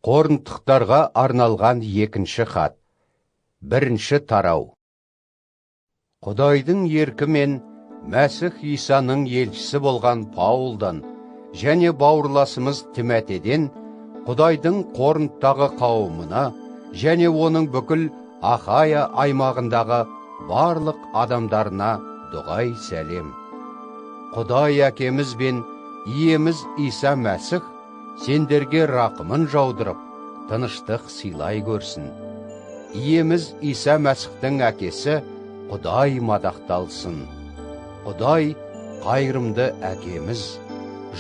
Корынтықтарға арналған екінші хат. Бірінші тарау. Құдайдың еркімен Мәсіх Исаның елшісі болған Паулдан және бауырласымыз Тимофейден Құдайдың Корынттағы қауымына және оның бүкіл Ахая аймағындағы барлық адамдарына дұғай сәлем. Құдай әкеміз бен иеміз Иса Мәсіх сендерге рақымын жаудырып, тыныштық сыйлай көрсін. Иеміз Иса Мәсіхтің әкесі Құдай мадақталсын. Құдай қайырымды әкеміз,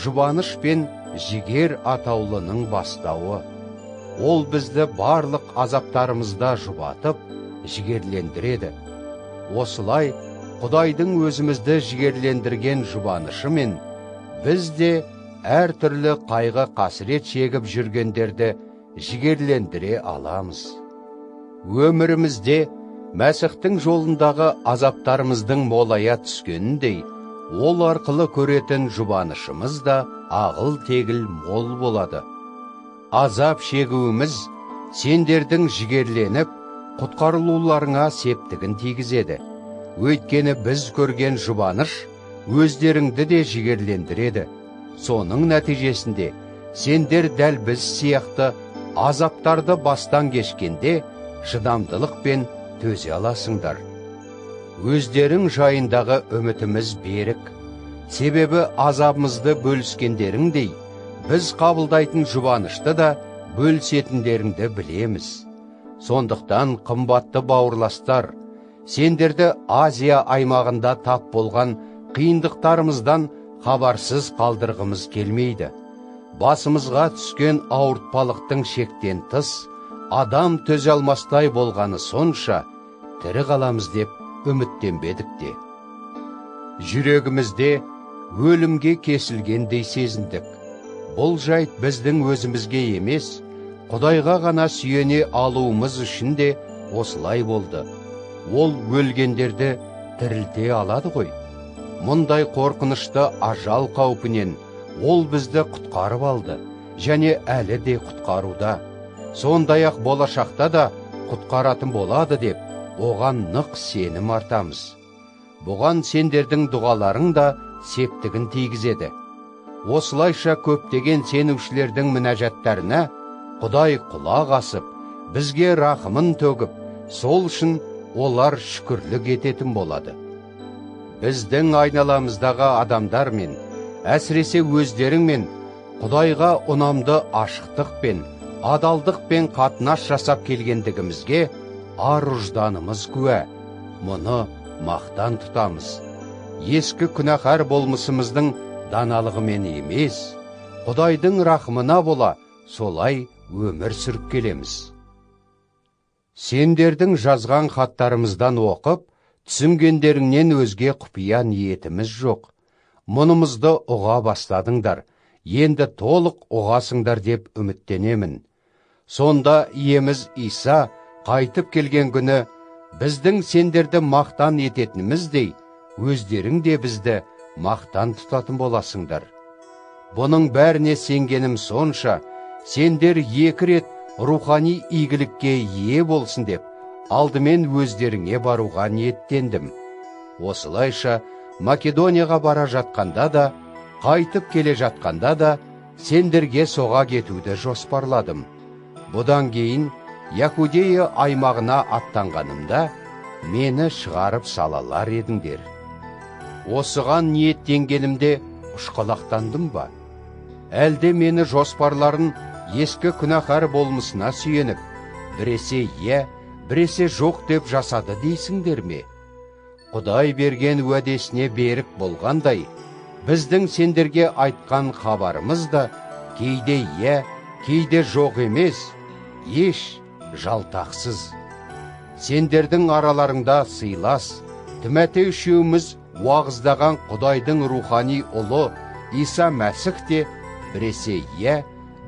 жұбаныш пен жігер атаулының бастауы. Ол бізді барлық азаптарымызда жұбатып, жігерлендіреді. Осылай Құдайдың өзімізді жігерлендірген жұбанышымен біз де әр түрлі қайғы қасірет шегіп жүргендерді жігерлендіре аламыз. Өмірімізде Мәсіхтің жолындағы азаптарымыздың молая түскеніндей, ол арқылы көретін жұбанышымыз да ағыл-тегіл мол болады. Азап шегуіміз сендердің жігерленіп, құтқарылуларыңа септігін тигізеді. Өйткені біз көрген жұбаныш өздеріңді де жігерлендіреді. Соның нәтижесінде сендер дәл біз сияқты азаптарды бастан кешкенде шыдамдылықпен төзе аласыңдар. Өздерің жайындағы үмітіміз берік. Себебі азабымызды бөліскендеріңдей, біз қабылдайтын жұбанышты да бөлісетіндеріңді білеміз. Сондықтан қымбатты бауырластар, сендерді Азия аймағында тап болған қиындықтарымыздан хабарсыз қалдырғымыз келмейді. Басымызға түскен ауыртпалықтың шектен тыс, адам төзе алмастай болғаны сонша, тірі қаламыз деп үміттенбедік те. Жүрегімізде өлімге кесілгендей сезіндік. Бұл жайт біздің өзімізге емес, Құдайға ғана сүйене алуымыз үшін де осылай болды. Ол өлгендерді тірілте алады ғой. Мұндай қорқынышты ажал қаупінен ол бізді құтқарып алды, және әлі де құтқаруда. Сондай-ақ болашақта да құтқаратын болады деп, оған нық сенім артамыз. Бұған сендердің дұғаларың да септігін тигізеді. Осылайша көптеген сенушілердің мінәжаттарына Құдай құлақ асып, бізге рақымын төгіп, сол үшін олар шүкірлік ететін болады. Біздің айналамыздағы адамдармен, әсіресе өздеріңмен Құдайға ұнамды ашықтықпен, адалдықпен қатынас жасап келгендігімізге ар-ұжданымыз куә. Мұны мақтан тұтамыз. Ескі күнәһар болмысымыздың даналығымен емес, Құдайдың рақымына бола солай өмір сүріп келеміз. Сендердің жазған хаттарымыздан оқып, түсінгендеріңнен өзге құпия ниетіміз жоқ. Мұнымызды ұға бастадыңдар, енді толық ұғасыңдар деп үміттенемін. Сонда иеміз Иса қайтып келген күні біздің сендерді мақтан ететініміздей, өздерің де бізді мақтан тұтатын боласыңдар. Бұның бәріне сенгенім сонша, сендер екі рет рухани игілікке ие болсын деп, алдымен өздеріңе баруға ниеттендім. Осылайша Македонияға бара жатқанда да, қайтып келе жатқанда да, сендерге соға кетуді жоспарладым. Бұдан кейін Яһудея аймағына аттанғанымда, мені шығарып салалар едіңдер. Осыған ниеттенгенімде ұшқалақтандым ба? Әлде мені жоспарларын ескі күнәһар болмысына сүйеніп, біресе е, біресе жоқ деп жасады дейсіңдер ме? Құдай берген уәдесіне берік болғандай, біздің сендерге айтқан хабарымыз да кейде е, кейде жоқ емес, еш жалтақсыз. Сендердің араларыңда Силас, Тимофей үшеуміз уағыздаған Құдайдың рухани ұлы Иса Мәсіх те біресе е,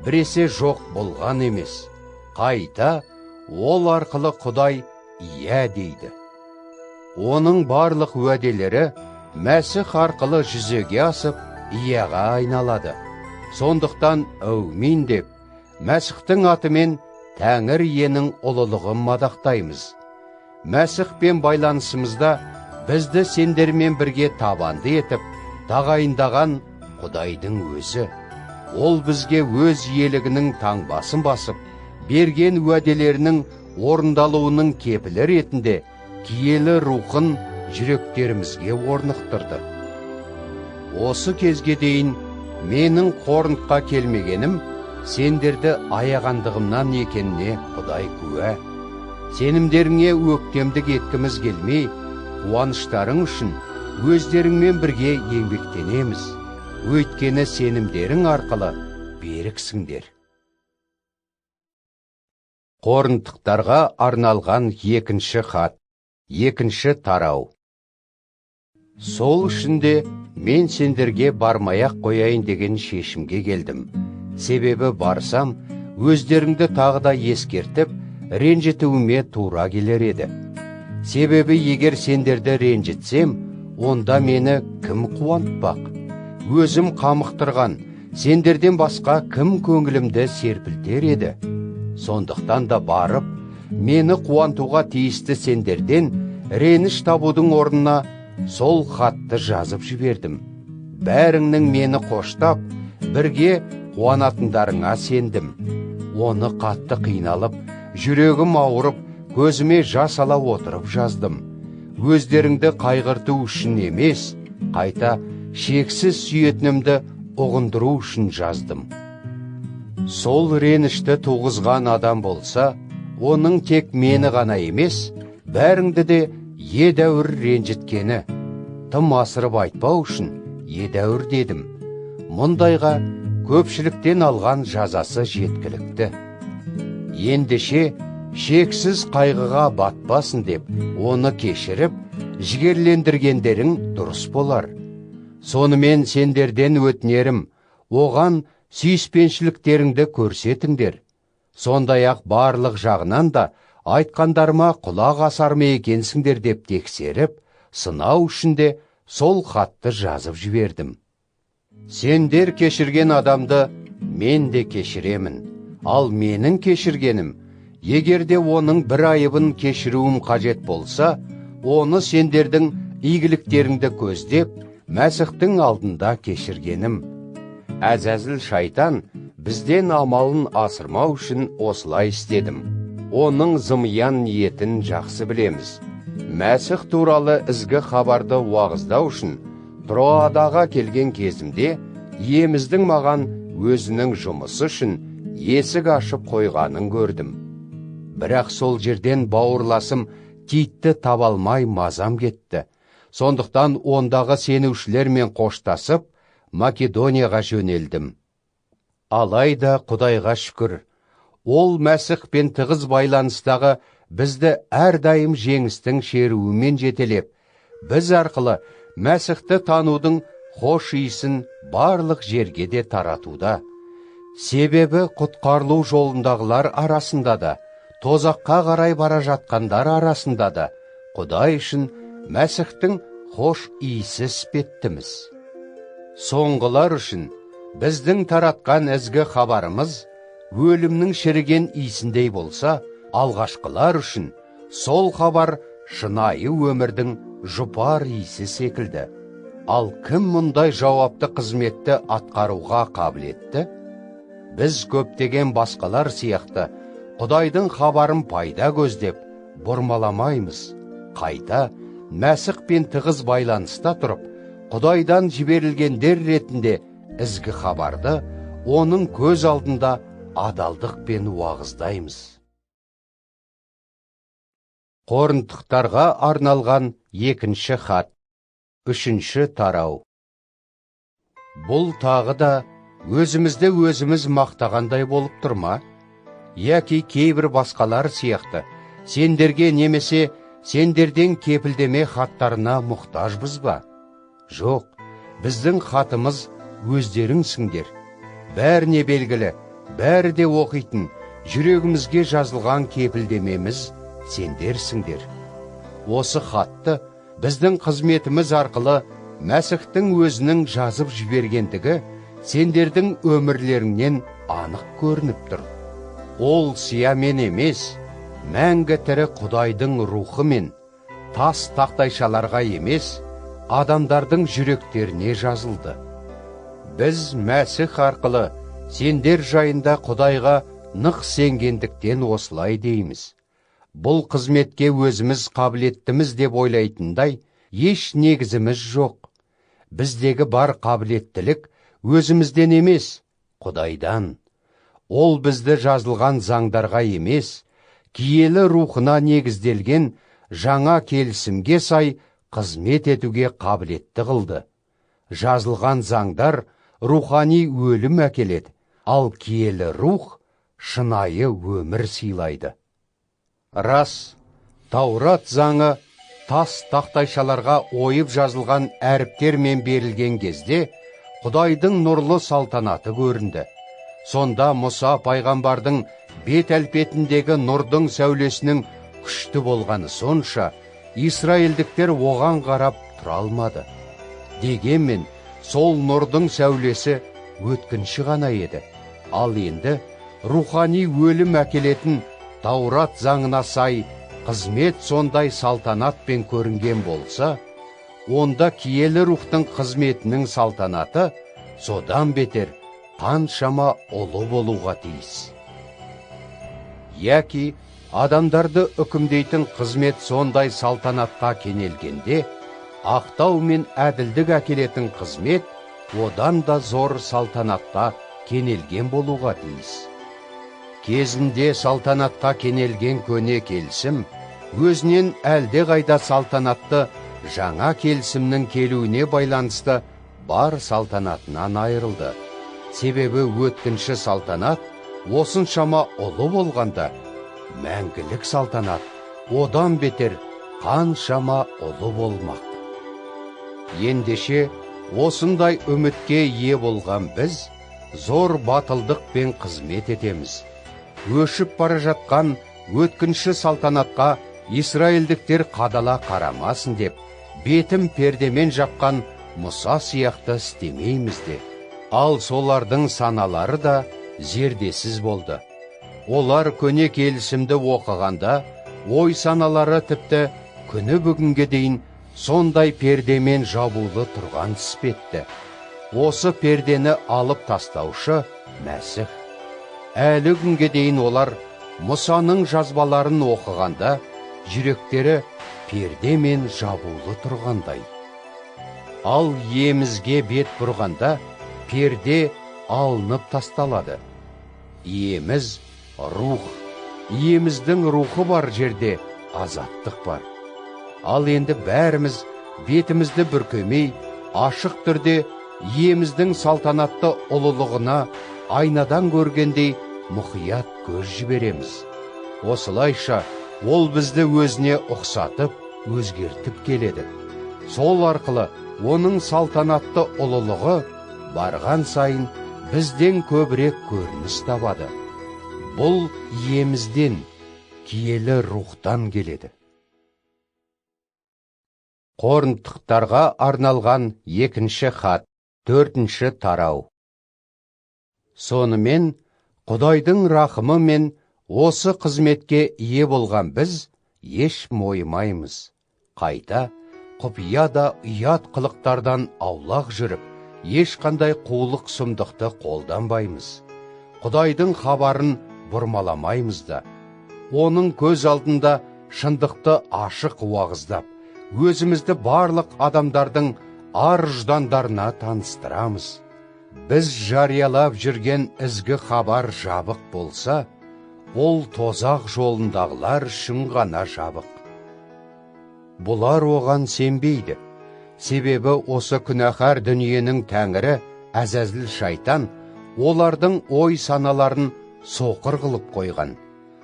біресе жоқ болған емес. Қайта ол арқылы Құдай ие дейді. Оның барлық уәделері Мәсіх арқылы жүзеге асып, иеға айналады. Сондықтан әумин деп, Мәсіхтің атымен Тәңір иенің ұлылығын мадақтаймыз. Мәсіхпен байланысымызда бізді сендермен бірге табанды етіп, тағайындаған Құдайдың өзі. Ол бізге өз иелігінің таңбасын басып, берген уәделерінің орындалуының кепілі ретінде киелі рухын жүректерімізге орнықтырды. Осы кезге дейін менің Коринтқа келмегенім сендерді аяғандығымнан екеніне Құдай куә. Сенімдеріңе өктемдік еткіміз келмей, қуаныштарың үшін өздеріңмен бірге еңбектенеміз. Өйткені сенімдерің арқылы беріксіңдер. Коринттықтарға арналған екінші хат, екінші тарау. Сол үшінде мен сендерге бармай-ақ қояйын деген шешімге келдім. Себебі барсам, өздеріңді тағы да ескертіп, ренжітуіме тура келер еді. Себебі егер сендерді ренжітсем, онда мені кім қуантпақ? Өзім қамықтырған, сендерден басқа кім көңілімді серпілтер еді? Сондықтан да барып, мені қуантуға тиісті сендерден реніш табудың орнына сол хатты жазып жібердім. Бәріңнің мені қоштап, бірге қуанатындарыңа сендім. Оны қатты қиналып, жүрегім ауырып, көзіме жас ала отырып жаздым. Өздеріңді қайғырту үшін емес, қайта шексіз сүйетінімді ұғындыру үшін жаздым. Сол ренішті туғызған адам болса, оның тек мені ғана емес, бәріңді де едәуір ренжіткені. Тым асырып айтпау үшін едәуір дедім. Мұндайға көпшіліктен алған жазасы жеткілікті. Ендеше шексіз қайғыға батпасын деп, оны кешіріп, жігерлендіргендерің дұрыс болар. Сонымен сендерден өтінерім, оған сүйіспеншіліктеріңді көрсетіңдер. Сондай-ақ барлық жағынан да айтқандарыма құлақ асар ма екенсіңдер деп тексеріп, сынау үшін де сол хатты жазып жібердім. Сендер кешірген адамды мен де кешіремін. Ал менің кешіргенім, егерде оның бір айыбын кешіруім қажет болса, оны сендердің игіліктеріңді көздеп, Мәсіхтің алдында кешіргенім. Әзәзіл шайтан бізден амалын асырмау үшін осылай істедім. Оның зымиян ниетін жақсы білеміз. Мәсіх туралы ізгі хабарды уағыздау үшін Троадаға келген кезімде иеміздің маған өзінің жұмысы үшін есік ашып қойғанын көрдім. Бірақ сол жерден бауырласым Титті таба алмай мазам кетті. Сондықтан ондағы сенушілермен қоштасып, Македонияға жөнелдім. Алайда Құдайға шүкір, ол Мәсіхпен тығыз байланыстағы бізді әрдайым жеңістің шеруімен жетелеп, біз арқылы Мәсіхті танудың хош иісін барлық жерге де таратуда. Себебі құтқарылу жолындағылар арасында да, тозаққа қарай бара жатқандар арасында да, Құдай үшін Мәсіхтің хош иісі іспеттіміз. Соңғылар үшін біздің таратқан ізгі хабарымыз өлімнің шіріген иісіндей болса, алғашқылар үшін сол хабар шынайы өмірдің жұпар иісі секілді. Ал кім мұндай жауапты қызметті атқаруға қабілетті? Біз көптеген басқалар сияқты Құдайдың хабарын пайда көздеп, бұрмаламаймыз. Қайта Мәсіхпен тығыз байланыста тұрып, Құдайдан жіберілгендер ретінде ізгі хабарды оның көз алдында адалдықпен уағыздаймыз. Коринттықтарға арналған екінші хат, үшінші тарау. Бұл тағы да өзімізді өзіміз мақтағандай болып тұрма? Яки кейбір басқалар сияқты сендерге немесе сендерден кепілдеме хаттарына мұқтажбыз ба? Жоқ, біздің хатымыз өздеріңсіңдер. Бәріне белгілі, бәрі де оқитын, жүрегімізге жазылған кепілдемеміз сендерсіңдер. Осы хатты біздің қызметіміз арқылы Мәсіхтің өзінің жазып жібергендігі сендердің өмірлеріңнен анық көрініп тұр. Ол сиямен емес, мәңгі тірі Құдайдың рухы мен тас тақтайшаларға емес, адамдардың жүректеріне жазылды. Біз Мәсіх арқылы сендер жайында Құдайға нық сенгендіктен осылай дейміз. Бұл қызметке өзіміз қабілеттіміз деп ойлайтындай еш негізіміз жоқ. Біздегі бар қабілеттілік өзімізден емес, Құдайдан. Ол бізді жазылған заңдарға емес, киелі рухына негізделген жаңа келісімге сай қызмет етуге қабілетті қылды. Жазылған заңдар рухани өлім әкеледі, ал киелі рух шынайы өмір сыйлайды. Рас, Таурат заңы тас тақтайшаларға ойып жазылған әріптермен берілген кезде Құдайдың нұрлы салтанаты көрінді. Сонда Мұса пайғамбардың бет әлпетіндегі нұрдың сәулесінің күшті болғаны сонша, Исраильдіктер оған қарап тұра алмады. Дегенмен, сол нұрдың сәулесі өткінші ғана еді. Ал енді рухани өлім әкелетін Таурат заңына сай қызмет сондай салтанатпен көрінген болса, онда киелі рухтың қызметінің салтанаты содан бетер қаншама ұлы болуға тиіс. Яки адамдарды үкімдейтін қызмет сондай салтанатқа кенелгенде, ақтау мен әділдік әкелетін қызмет одан да зор салтанатқа кенелген болуға тиіс. Кезінде салтанатқа кенелген көне келісім өзінен әлде қайда салтанатты жаңа келісімнің келуіне байланысты бар салтанатынан айырылды. Себебі өткінші салтанат осыншама ұлы болғанда, мәңгілік салтанат одан бетер қаншама ұлы болмақ. Ендеше осындай үмітке ие болған біз зор батылдықпен қызмет етеміз. Өшіп бара жатқан өткінші салтанатқа Исраильдіктер қадала қарамасын деп, бетім пердемен жапқан Мұса сияқты істемейміз де. Ал солардың саналары да зердесіз болды. Олар көне келісімді оқығанда, ой саналары тіпті күні бүгінге дейін сондай пердемен жабулы тұрған іспетті. Осы пердені алып тастаушы Мәсіх. Әлі күнге дейін олар Мұсаның жазбаларын оқығанда, жүректері пердемен жабулы тұрғандай. Ал иемізге бет бұрғанда, перде алынып тасталады. Иеміз рух, иеміздің рухы бар жерде азаттық бар. Ал енді бәріміз бетімізді бүркемей, ашық түрде иеміздің салтанатты ұлылығына айнадан көргендей мұқият көз жібереміз. Осылайша ол бізді өзіне ұқсатып, өзгертіп келеді. Сол арқылы оның салтанатты ұлылығы барған сайын бізден көбірек көрініс табады. Бұл иемізден, киелі рухтан келеді. Коринттықтарға арналған 2 хат, 4 тарау. Сонымен, Құдайдың рахымы мен осы қызметке ие болған біз еш мойымаймыз. Қайта, құпия да ұят қылықтардан аулақ жүріп, ешқандай қулық сұмдықты қолданбаймыз. Құдайдың хабарын бұрмаламаймыз да. Оның көз алдында шындықты ашық уағыздап, өзімізді барлық адамдардың ар-ждандарына таныстырамыз. Біз жариялап жүрген ізгі хабар жабық болса, ол тозақ жолындағылар үшін ғана жабық. Бұлар оған сенбейді. Себебі осы күнәһар дүниенің тәңірі Әзәзіл шайтан олардың ой саналарын соқыр қылып қойған.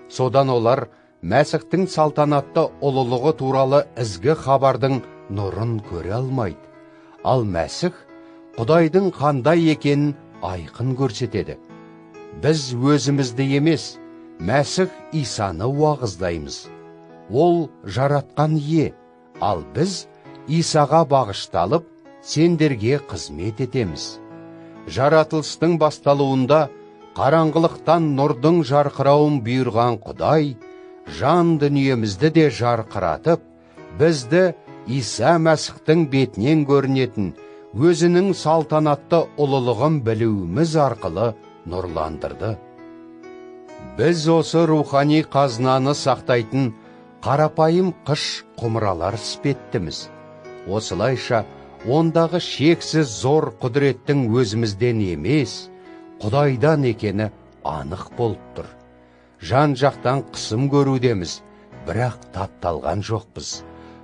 Содан олар Мәсіхтің салтанатты ұлылығы туралы ізгі хабардың нұрын көре алмайды. Ал Мәсіх Құдайдың қандай екенін айқын көрсетеді. Біз өзімізді емес, Мәсіх Исаны уағыздаймыз. Ол жаратқан ие, ал біз Исаға бағышталып, сендерге қызмет етеміз. Жаратылыстың басталуында Қараңғылықтан нұрдың жарқырауын бұйырған Құдай, жан дүниемізді де жарқыратып, бізді Иса Мәсіхтің бетінен көрінетін өзінің салтанатты ұлылығын білуіміз арқылы нұрландырды. Біз осы рухани қазынаны сақтайтын қарапайым қыш құмыралар іспеттіміз. Осылайша, ондағы шексіз зор құдіреттің өзімізден емес, Құдайдан екені анық болып тұр. Жан жақтан қысым көрудеміз, бірақ тапталған жоқпыз.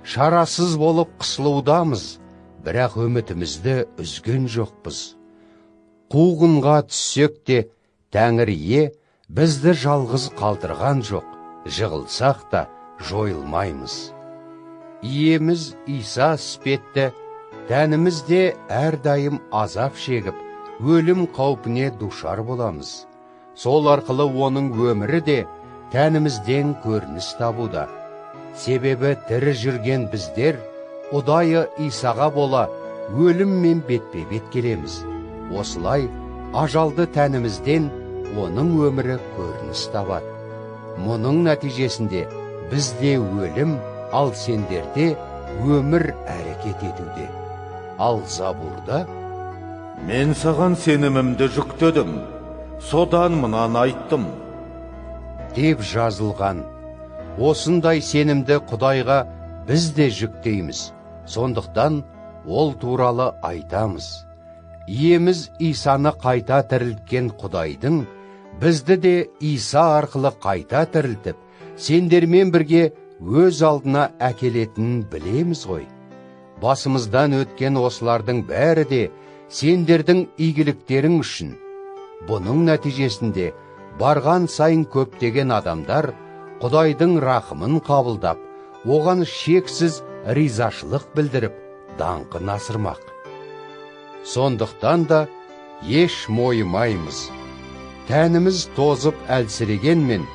Шарасыз болып қысылудамыз, бірақ үмітімізді үзген жоқпыз. Қуғынға түссек те, Тәңір ие бізді жалғыз қалдырған жоқ, жығылсақ та жойылмаймыз. Иеміз Иса іспетті, тәнімізде әрдайым азап шегіп, өлім қаупіне душар боламыз. Сол арқылы оның өмірі де тәнімізден көрініс табуда. Себебі тірі жүрген біздер, ұдайы Исаға бола, өліммен бетпе-бет келеміз. Осылай, ажалды тәнімізден оның өмірі көрініс табады. Мұның нәтижесінде бізде өлім, ал сендерде өмір әрекет етуде. Ал Забурда: «Мен саған сенімімді жүктедім, содан мұнан айттым» деп жазылған. Осындай сенімді Құдайға біз де жүктейміз. Сондықтан ол туралы айтамыз. Иеміз Исаны қайта тірілткен Құдайдың бізді де Иса арқылы қайта тірілтіп, сендермен бірге өз алдына әкелетінін білеміз ғой. Басымыздан өткен осылардың бәрі де сендердің игіліктерің үшін. Бұның нәтижесінде барған сайын көптеген адамдар Құдайдың рахымын қабылдап, оған шексіз ризашылық білдіріп, даңқын асырмақ. Сондықтан да еш мойымаймыз. Тәніміз тозып әлсірегенмен,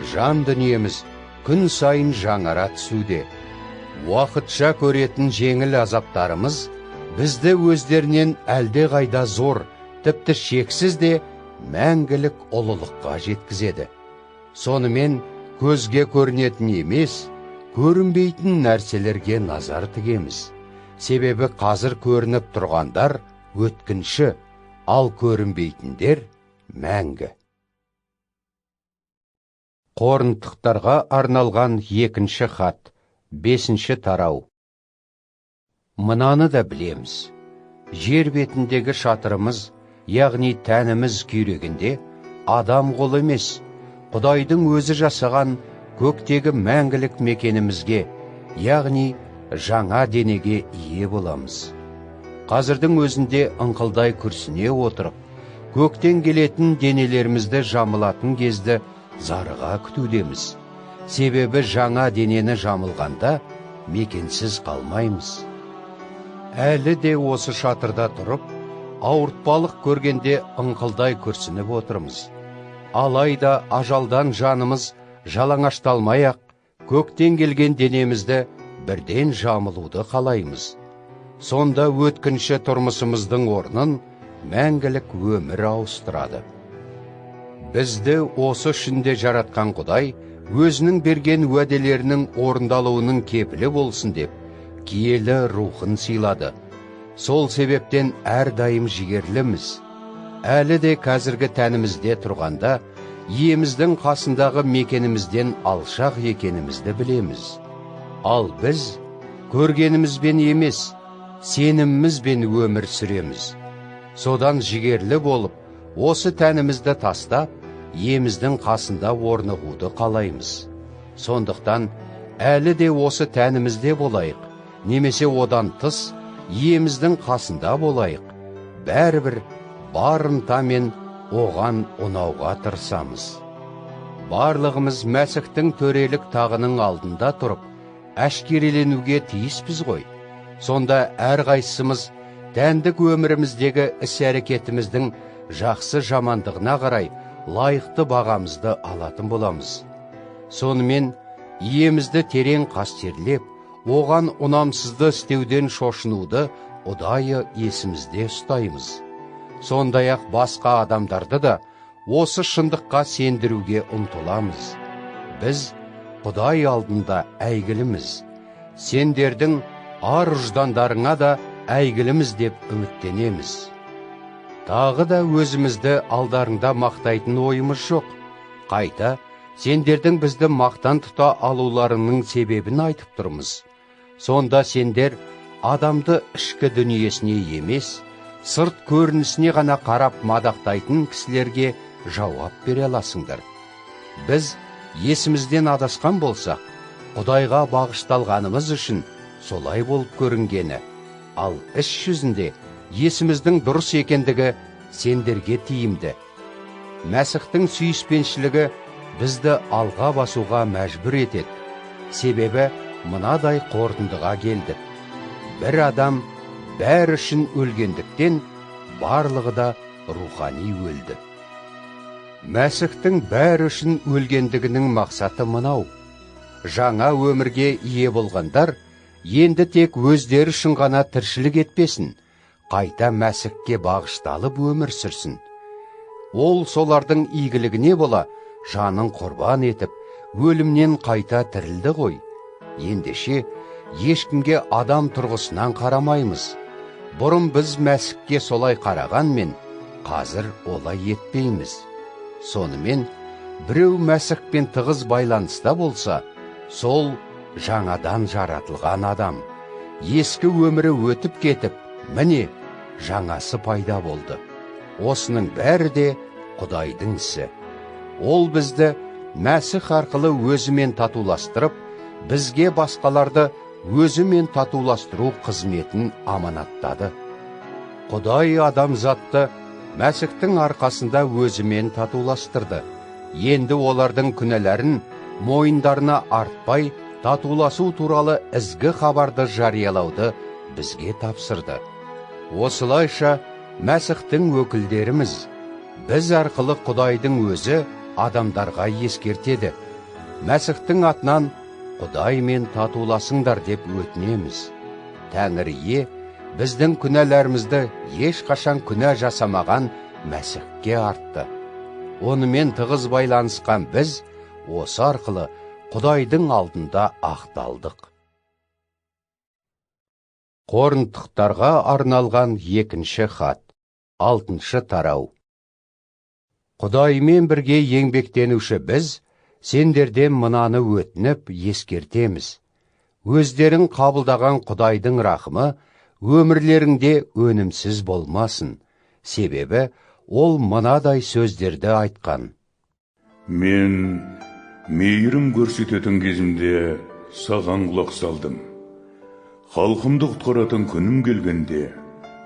жан дүниеміз күн сайын жаңара түсуде. Уақытша көретін жеңіл азаптарымыз бізді өздерінен әлде қайда зор, тіпті шексіз де мәңгілік ұлылыққа жеткізеді. Сонымен көзге көрінетін емес, көрінбейтін нәрселерге назар тігеміз. Себебі қазір көрініп тұрғандар өткінші, ал көрінбейтіндер мәңгі. Коринтықтарға арналған 2-ші хат, 5-ші тарау. Мынаны да білеміз. Жер бетіндегі шатырымыз, яғни тәніміз күйрегінде, адам қолы емес, Құдайдың өзі жасаған көктегі мәңгілік мекенімізге, яғни жаңа денеге ие боламыз. Қазірдің өзінде ыңқылдай күрсіне отырып, көктен келетін денелерімізді жамылатын кезді зарыға күтудеміз. Себебі жаңа денені жамылғанда мекенсіз қалмаймыз. Әлі де осы шатырда тұрып, ауыртпалық көргенде ыңқылдай күрсініп отырмыз. Алайда ажалдан жанымыз жалаңашталмай-ақ, көктен келген денемізді бірден жамылуды қалаймыз. Сонда өткінші тұрмысымыздың орнын мәңгілік өмір ауыстырады. Бізді осы үшінде жаратқан Құдай өзінің берген уәделерінің орындалуының кепілі болсын деп, киелі рухын сыйлады. Сол себептен әрдайым жігерліміз. Әлі де қазіргі тәнімізде тұрғанда, иеміздің қасындағы мекенімізден алшақ екенімізді білеміз. Ал біз көргенімізбен емес, сенімімізбен өмір сүреміз. Содан жігерлі болып, осы тәнімізді тастап, иеміздің қасында орнығуды қалаймыз. Сондықтан әлі де осы тәнімізде болайық, немесе одан тыс, иеміздің қасында болайық. Бәрібір бар ынтамен оған ұнауға тырысамыз. Барлығымыз Мәсіхтің төрелік тағының алдында тұрып, әшкереленуге тиіспіз ғой. Сонда әрқайсымыз тәндік өміріміздегі іс-әрекетіміздің жақсы жамандығына қарай лайықты бағамызды алатын боламыз. Сонымен иемізді терең қастерлеп, оған ұнамсызды істеуден шошынуды ұдайы есімізде ұстаймыз. Сондай-ақ басқа адамдарды да осы шындыққа сендіруге ұмтыламыз. Біз Құдай алдында әйгіліміз. Сендердің ар ұждандарыңа да әйгіліміз деп үміттенеміз. Тағы да өзімізді алдарыңда мақтайтын ойымыз жоқ. Қайта, сендердің бізді мақтан тұта алуларының себебін айтып тұрмыз. Сонда сендер адамды ішкі дүниесіне емес, сырт көрінісіне ғана қарап мадақтайтын кісілерге жауап бере аласыңдар. Біз есімізден адасқан болсақ, Құдайға бағышталғанымыз үшін солай болып көрінгені, ал іс жүзінде есіміздің дұрыс екендігі сендерге тиімді. Мәсіхтің сүйіспеншілігі бізді алға басуға мәжбүр етеді. Себебі мынадай қорытындыға келдік. Бір адам бәрі үшін өлгендіктен, барлығы да рухани өлді. Мәсіхтің бәрі үшін өлгендігінің мақсаты мынау: жаңа өмірге ие болғандар енді тек өздері үшін ғана тіршілік етпесін, қайта Мәсіхке бағышталып өмір сүрсін. Ол солардың игілігіне бола жанын құрбан етіп, өлімнен қайта тірілді ғой. Ендеше ешкімге адам тұрғысынан қарамаймыз. Бұрын біз Мәсіхке солай қарағанмен, қазір олай етпейміз. Сонымен, біреу Мәсіхпен тығыз байланыста болса, сол жаңадан жаратылған адам. Ескі өмірі өтіп кетіп, міне, жаңасы пайда болды. Осының бәрі де Құдайдың ісі. Ол бізді Мәсіх арқылы өзімен татуластырып, бізге басқаларды өзімен татуластыру қызметін аманаттады. Құдай адамзатты Мәсіхтің арқасында өзімен татуластырды. Енді олардың күнәләрін мойындарына артпай, татуласу туралы ізгі хабарды жариялауды бізге тапсырды. Осылайша Мәсіхтің өкілдеріміз, біз арқылы Құдайдың өзі адамдарға ескертеді. Мәсіхтің атынан Құдаймен татуласыңдар деп өтінеміз. Тәңірие біздің күнәләрімізді ешқашан күнә жасамаған Мәсіхке артты. Онымен тығыз байланысқан біз осы арқылы Құдайдың алдында ақталдық. Коринтықтарға арналған 2-ші хат, 6-шы тарау. Құдаймен бірге еңбектенуші біз сендерден мынаны өтініп ескертеміз: өздерің қабылдаған Құдайдың рахымы өмірлеріңде өнімсіз болмасын. Себебі ол мынадай сөздерді айтқан: мен мейірім көрсететін кезімде саған құлақ салдым. Халқымды құтқаратын күнім келгенде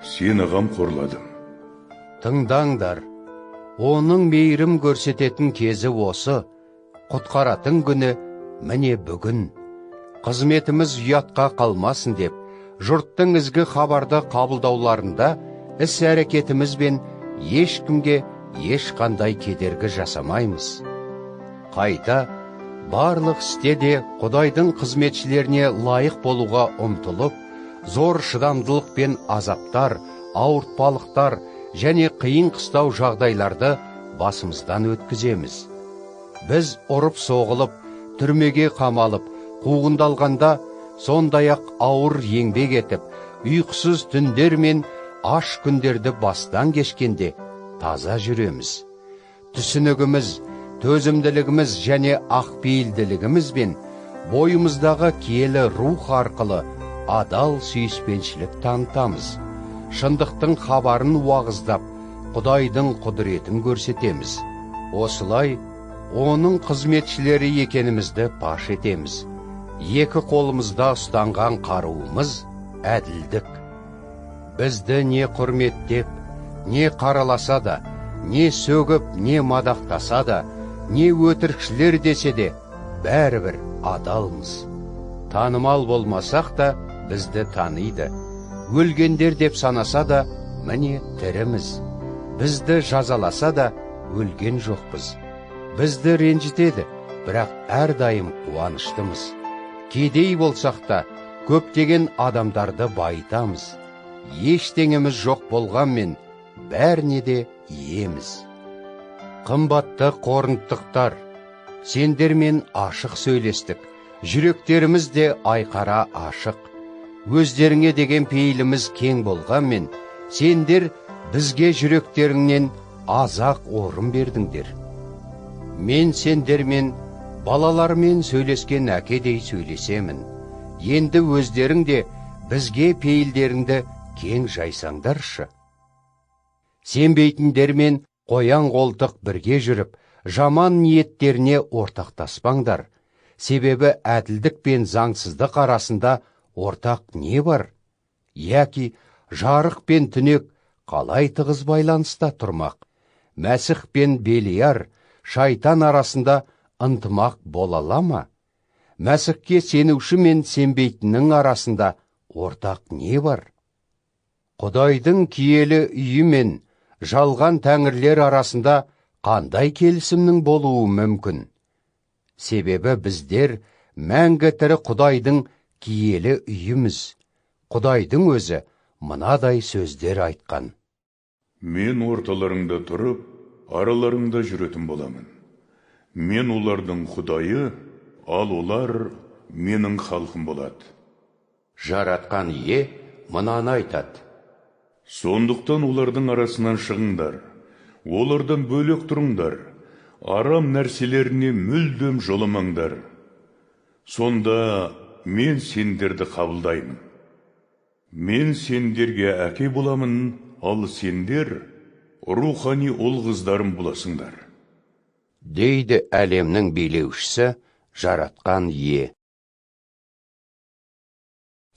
сені қамқорладым. Тыңдаңдар, оның мейірім көрсететін кезі осы, құтқаратын күні міне бүгін. Қызметіміз ұятқа қалмасын деп, жұрттың ізгі хабарды қабылдауларында іс-әрекетімізбен ешкімге ешқандай кедергі жасамаймыз. Қайта, барлық істе де Құдайдың қызметшілеріне лайық болуға ұмтылып, зор шыдамдылық пен азаптар, ауыртпалықтар және қиын қыстау жағдайларды басымыздан өткіземіз. Біз ұрып соғылып, түрмеге қамалып, қуғындалғанда, сондай-ақ ауыр еңбек етіп, ұйқысыз түндер мен аш күндерді бастан кешкенде таза жүреміз. Түсінігіміз, төзімділігіміз және ақпейілділігімізбен бойымыздағы киелі рух арқылы адал сүйіспеншілік танытамыз. Шындықтың хабарын уағыздап, Құдайдың құдіретін көрсетеміз. Осылай, оның қызметшілері екенімізді паш етеміз. Екі қолымызда ұстанған қаруымыз әділдік. Бізді не құрметтеп, не қараласа да, не сөгіп, не мадақтаса да, не өтірікшілер десе де, бәрібір адалмыз. Танымал болмасақ та, бізді таниды. Өлгендер деп санаса да, міне тіріміз. Бізді жазаласа да, өлген жоқпыз. Бізді ренжітеді, бірақ әрдайым қуаныштымыз. Кедей болсақ та, көптеген адамдарды байытамыз. Ештеңеміз жоқ болғанмен, бәріне де иеміз. Қымбатты қорынтықтар, сендермен ашық сөйлестік, жүректеріміз де айқара ашық. Өздеріңе деген пейіліміз кең болғанмен, сендер бізге жүректеріңнен азақ орын бердіңдер. Мен сендермен балалармен сөйлескен әкедей сөйлесемін. Енді өздерің де бізге пейілдеріңді кең жайсаңдаршы. Сенбейтіндермен қоян қолтық бірге жүріп, жаман ниеттеріне ортақтаспаңдар. Себебі әділдік пен заңсыздық арасында ортақ не бар? Яки жарық пен түнек қалай тығыз байланыста тұрмақ? Мәсіх пен Белияр шайтан арасында ынтымақ бола ала ма? Мәсіхке сенуші мен сенбейтіннің арасында ортақ не бар? Құдайдың киелі үйі мен жалған тәңірлер арасында қандай келісімнің болуы мүмкін? Себебі біздер мәңгі тірі Құдайдың киелі үйіміз. Құдайдың өзі мынадай сөздер айтқан. Мен орталарыңда тұрып, араларыңда жүретін боламын. Мен олардың Құдайы, ал олар менің халқым болады. Жаратқан ие мынаны айтады. Сондықтан олардың арасынан шығыңдар, олардан бөлек тұрыңдар, арам нәрселеріне мүлдем жоламаңдар. Сонда мен сендерді қабылдаймын. Мен сендерге әке боламын, ал сендер рухани ұл қыздарым боласыңдар. Дейді әлемнің билеушісі, жаратқан ие.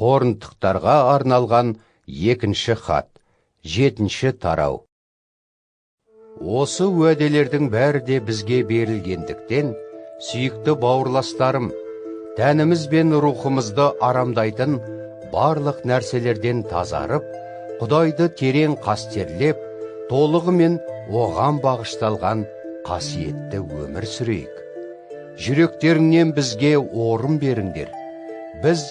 Қорынтықтарға арналған 2-ші хат, 7-ші тарау. Осы уәделердің бәрі де бізге берілгендіктен, сүйікті бауырластарым, тәніміз бен рухымызды арамдайтын барлық нәрселерден тазарып, Құдайды терең қастерлеп, толығымен оған бағышталған қасиетті өмір сүрейік. Жүректеріңнен бізге орын беріңдер. Біз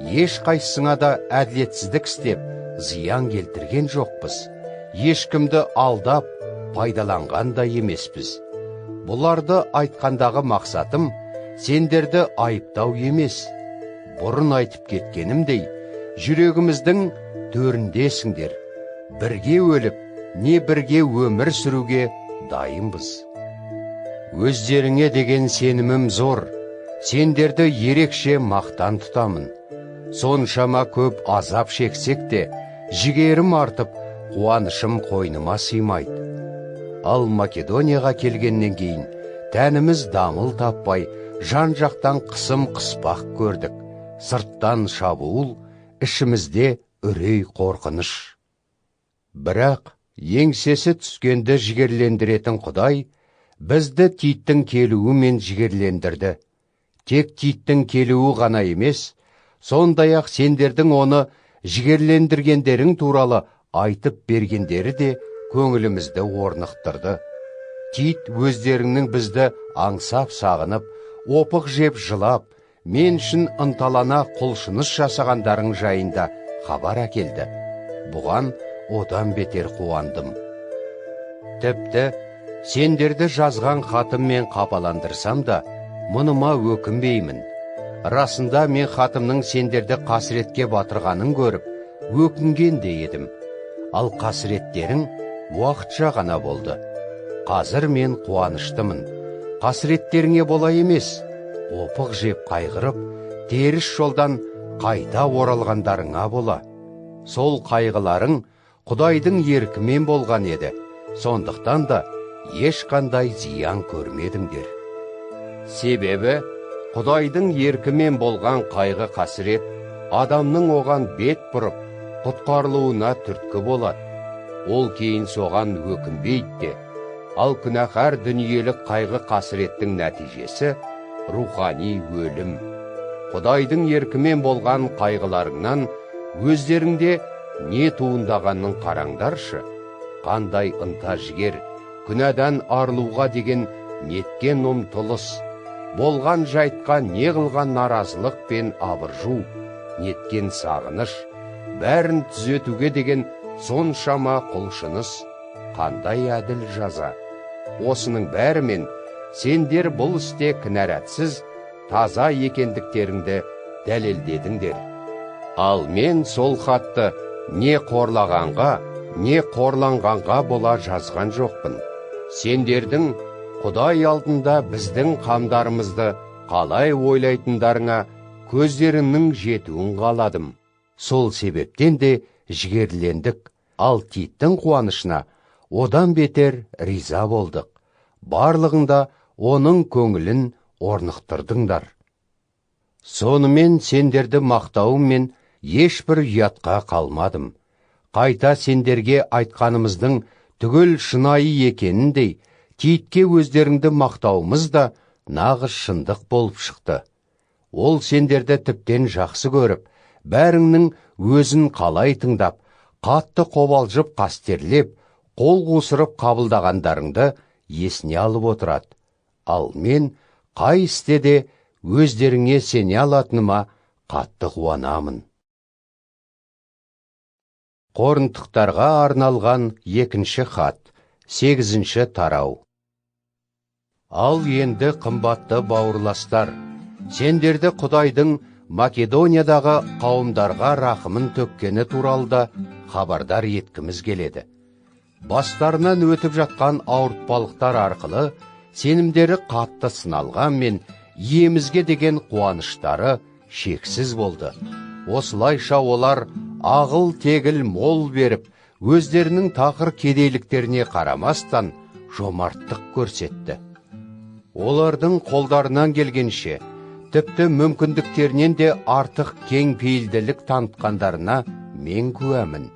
ешқайсыңа да әділетсіздік істеп, зиян келтірген жоқпыз. Ешкімді алдап, пайдаланған да емеспіз. Бұларды айтқандағы мақсатым, сендерді айыптау емес. Бұрын айтып кеткенімдей, жүрегіміздің төріндесіңдер. Бірге өліп, не бірге өмір сүруге дайынбыз. Өздеріңе деген сенімім зор. Сендерді ерекше мақтан тұтамын. Соншама көп азап шексек те, жігерім артып, қуанышым қойныма сыймайды. Ал Македонияға келгеннен кейін, тәніміз дамыл таппай, жан-жақтан қысым қыспақ көрдік. Сырттан шабуыл, ішімізде үрей қорқыныш. Бірақ еңсесі түскенді жігерлендіретін Құдай, бізді Титтің келуімен жігерлендірді. Тек Титтің келуі ғана емес, сондай-ақ сендердің оны жігерлендіргендерің туралы айтып бергендері де көңілімізді орнықтырды. Тит өздеріңнің бізді аңсап сағынып, опық жеп жылап, мен үшін ынталана құлшыныс жасағандарың жайында хабар әкелді. Бұған одан бетер қуандым. Тіпті сендерді жазған хатыммен қапаландырсам да, мұныма өкінбеймін. Расында мен хатымның сендерді қасіретке батырғанын көріп, өкінген де едім. Ал қасіреттерің уақытша ғана болды. Қазір мен қуаныштымын. Қасіреттеріңе бола емес, опық жеп қайғырып, теріс жолдан қайта оралғандарыңа бола. Сол қайғыларың Құдайдың еркімен болған еді. Сондықтан да ешқандай зиян көрмедіңдер. Себебі Құдайдың еркімен болған қайғы қасірет адамның оған бет бұрып, құтқарылуына түрткі болады. Ол кейін соған өкінбейді де. Ал күнәһар дүниелік қайғы қасіреттің нәтижесі рухани өлім. Құдайдың еркімен болған қайғыларыңнан өздеріңде не туындағанын қараңдаршы. Қандай ынта жігер, күнәдан арылуға деген неткен ұмтылыс, болған жайтқа не қылған наразылық пен абыржу, неткен сағыныш, бәрін түзетуге деген соншама құлшыныс, қандай әділ жаза. осының бәрімен сендер бұл істе кінәратсыз, таза екендіктеріңді дәлелдедіңдер. Ал мен сол хатты не қорлағанға, не қорланғанға бола жазған жоқпын. Сендердің Құдай алдында біздің қамдарымызды қалай ойлайтындарыңа көздеріңнің жетуін қаладым. Сол себептен де жігерлендік, ал Титтің қуанышына одан бетер риза болдық. Барлығында оның көңілін орнықтырдыңдар. Сонымен сендерді мақтауыммен ешбір ұятқа қалмадым. Қайта сендерге айтқанымыздың түгел шынайы екеніндей, Титке өздеріңді мақтауымыз да нағыз шындық болып шықты. Ол сендерді тіптен жақсы көріп, бәріңнің өзін қалай тыңдап, қатты қобалжып қастерлеп, қол қусырып қабылдағандарыңды есіне алып отырады. Ал мен қай істе де өздеріңе сене алатыныма қатты қуанамын. Коринтықтарға арналған 2-ші хат, 8-ші тарау. Ал енді қымбатты бауырластар, сендерді Құдайдың Македониядағы қауымдарға рақымын төккені туралда хабардар еткіміз келеді. Бастарынан өтіп жатқан ауыртпалықтар арқылы сенімдері қатты сыналған мен иемізге деген қуаныштары шексіз болды. Осылайша олар ағыл тегіл мол беріп, өздерінің тақыр кедейліктеріне қарамастан жомарттық көрсетті. Олардың қолдарынан келгенше, тіпті мүмкіндіктерінен де артық кең пейілділік танытқандарына мен куәмін.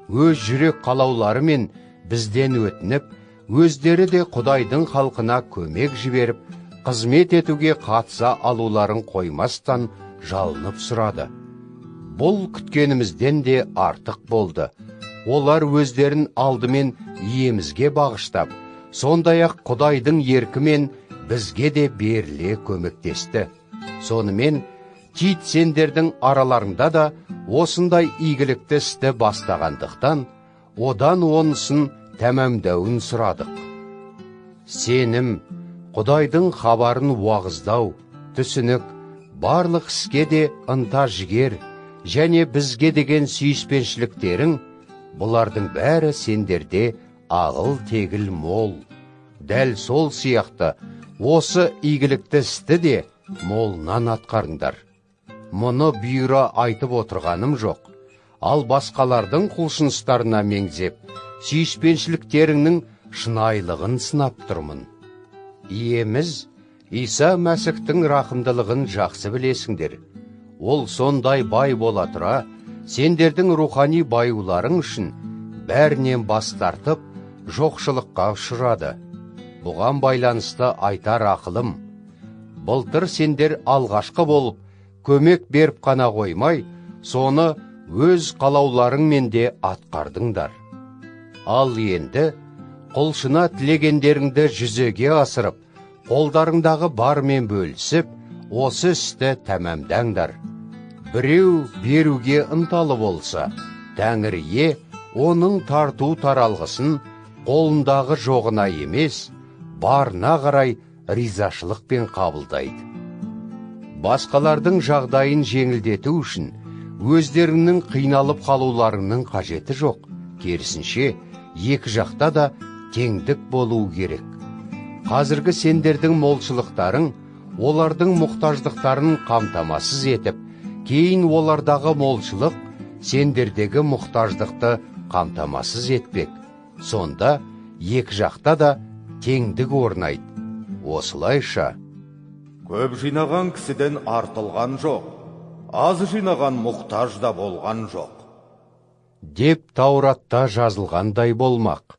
Өз жүрек қалауларымен бізден өтініп, өздері де Құдайдың халқына көмек жіберіп, қызмет етуге қатыса алуларын қоймастан жалынып сұрады. Бұл күткенімізден де артық болды. Олар өздерін алдымен иемізге бағыштап, сондай-ақ Құдайдың еркімен бізге де беріле көмектесті. Сонымен Тит сендердің араларында да осындай игілікті істі бастағандықтан, одан онысын тәмамдауын сұрадық. Сенім, Құдайдың хабарын уағыздау, түсінік, барлық іске де ынта жігер, және бізге деген сүйіспеншіліктерің, бұлардың бәрі сендерде ағыл тегіл мол. Дәл сол сияқты, осы игілікті істі де молынан атқарыңдар. Мұны бұйыра айтып отырғаным жоқ, ал басқалардың құлшыныстарына меңзеп, сүйіспеншіліктеріңнің шынайылығын сынап тұрмын. Иеміз Иса Мәсіхтің рақымдылығын жақсы білесіңдер. Ол сондай бай бола тұра, сендердің рухани баюларың үшін бәрінен бас тартып, жоқшылыққа ұшырады. Бұған байланысты айтар ақылым, былтыр сендер алғашқы болып, көмек беріп қана қоймай, соны өз қалауларыңмен де атқардыңдар. Ал енді, құлшына тілегендеріңді жүзеге асырып, қолдарыңдағы бармен бөлісіп, осы істі тәмамдаңдар. Біреу беруге ынталы болса, Тәңірие оның тарту таралғысын қолындағы жоғына емес, барына қарай ризашылықпен қабылдайды. Басқалардың жағдайын жеңілдету үшін өздеріңнің қиналып қалуларының қажеті жоқ. Керісінше, екі жақта да теңдік болу керек. Қазіргі сендердің молшылықтарың олардың мұқтаждықтарын қамтамасыз етіп, кейін олардағы молшылық сендердегі мұқтаждықты қамтамасыз етпек. Сонда екі жақта да теңдік орнайды. Осылайша, көп жинаған кісіден артылған жоқ, аз жинаған мұқтаж да болған жоқ. деп Тауратта жазылғандай болмақ.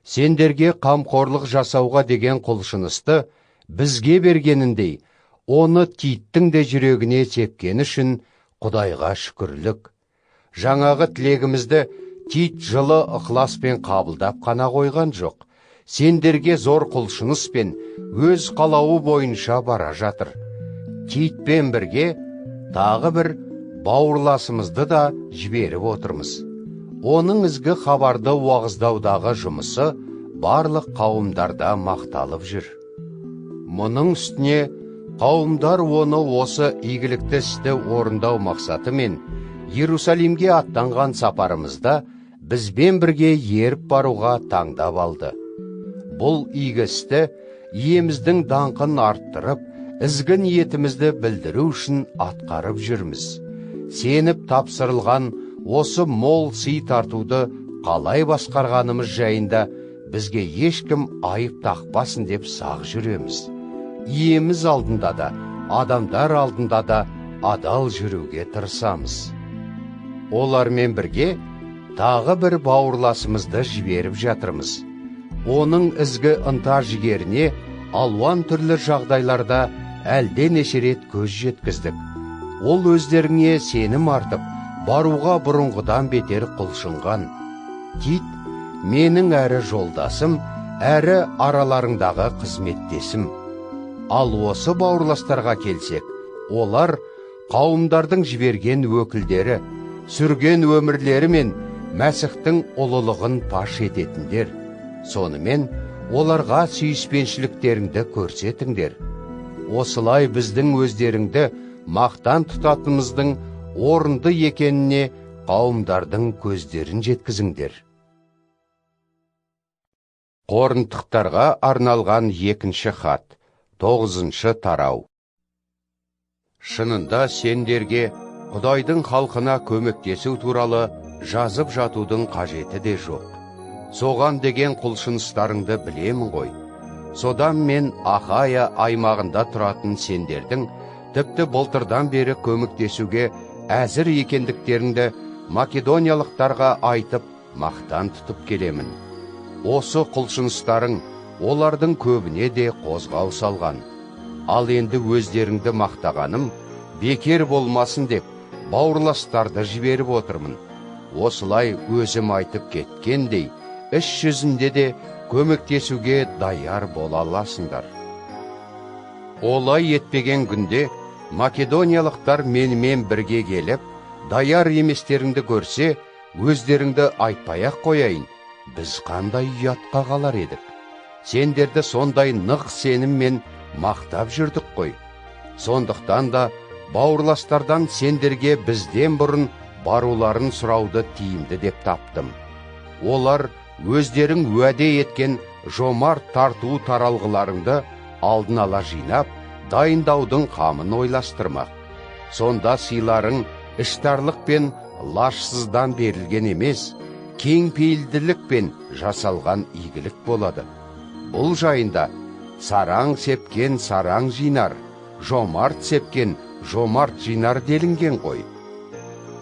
Сендерге қамқорлық жасауға деген құлшынысты бізге бергеніндей, оны Титтің де жүрегіне сепкен үшін Құдайға шүкірлік. Жаңағы тілегімізді Тит жылы ықыласпен қабылдап қана қойған жоқ. Сендерге зор құлшыныспен өз қалауы бойынша бара жатыр. Титпен бірге тағы бір бауырласымызды да жіберіп отырмыз. Оның ізгі хабарды уағыздаудағы жұмысы барлық қауымдарда мақталып жүр. Мұның үстіне қауымдар оны осы игілікті істі орындау мақсатымен Иерусалимге аттанған сапарымызда бізбен бірге еріп баруға таңдап алды. Бұл игі істі иеміздің даңқын арттырып, ізгі ниетімізді білдіру үшін атқарып жүрміз. Сеніп тапсырылған осы мол сый тартуды қалай басқарғанымыз жайында бізге ешкім айып тақпасын деп сақ жүреміз. Иеміз алдында да, адамдар алдында да адал жүруге тырысамыз. Олармен бірге тағы бір бауырласымызды жіберіп жатырмыз. Оның ізгі ынта жігеріне алуан түрлі жағдайларда әлденеше рет көз жеткіздік. Ол өздеріңе сенім артып, баруға бұрынғыдан бетер құлшынған. Тит, менің әрі жолдасым, әрі араларыңдағы қызметтесім. Ал осы бауырластарға келсек, олар қауымдардың жіберген өкілдері, сүрген өмірлері мен Мәсіхтің ұлылығын паш ететіндер. Сонымен оларға сүйіспеншіліктеріңді көрсетіңдер. Осылай біздің өздеріңді мақтан тұтатымыздың орынды екеніне қауымдардың көздерін жеткізіңдер. Коринтықтарға арналған 2-ші хат, 9-шы тарау. Шынында сендерге Құдайдың халқына көмектесу туралы жазып жатудың қажеті де жоқ. Соған деген құлшыныстарыңды білемін ғой. Содан мен Ахая аймағында тұратын сендердің тіпті былтырдан бері көмектесуге әзір екендіктеріңді македониялықтарға айтып мақтан тұтып келемін. Осы құлшыныстарың олардың көбіне де қозғау салған. Ал енді өздеріңді мақтағаным бекер болмасын деп бауырластарды жіберіп отырмын. Осылай өзім айтып кеткендей, іс жүзінде де көмектесуге даяр бола аласыңдар. Олай етпеген күнде македониялықтар менімен бірге келіп, даяр еместеріңді көрсе, өздеріңді айтпай-ақ қояйын, біз қандай ұятқа қалар едік. Сендерді сондай нық сеніммен мақтап жүрдік қой. Сондықтан да бауырластардан сендерге бізден бұрын баруларын сұрауды тиімді деп таптым. Олар өздерің уәде еткен жомарт тарту таралғыларыңды алдын ала жинап, дайындаудың қамын ойластырмақ. Сонда сыйларың іштарлық пен лашсыздан берілген емес, кең пейілділікпен жасалған игілік болады. Бұл жайында сараң сепкен сараң жинар, жомарт сепкен жомарт жинар делінген ғой.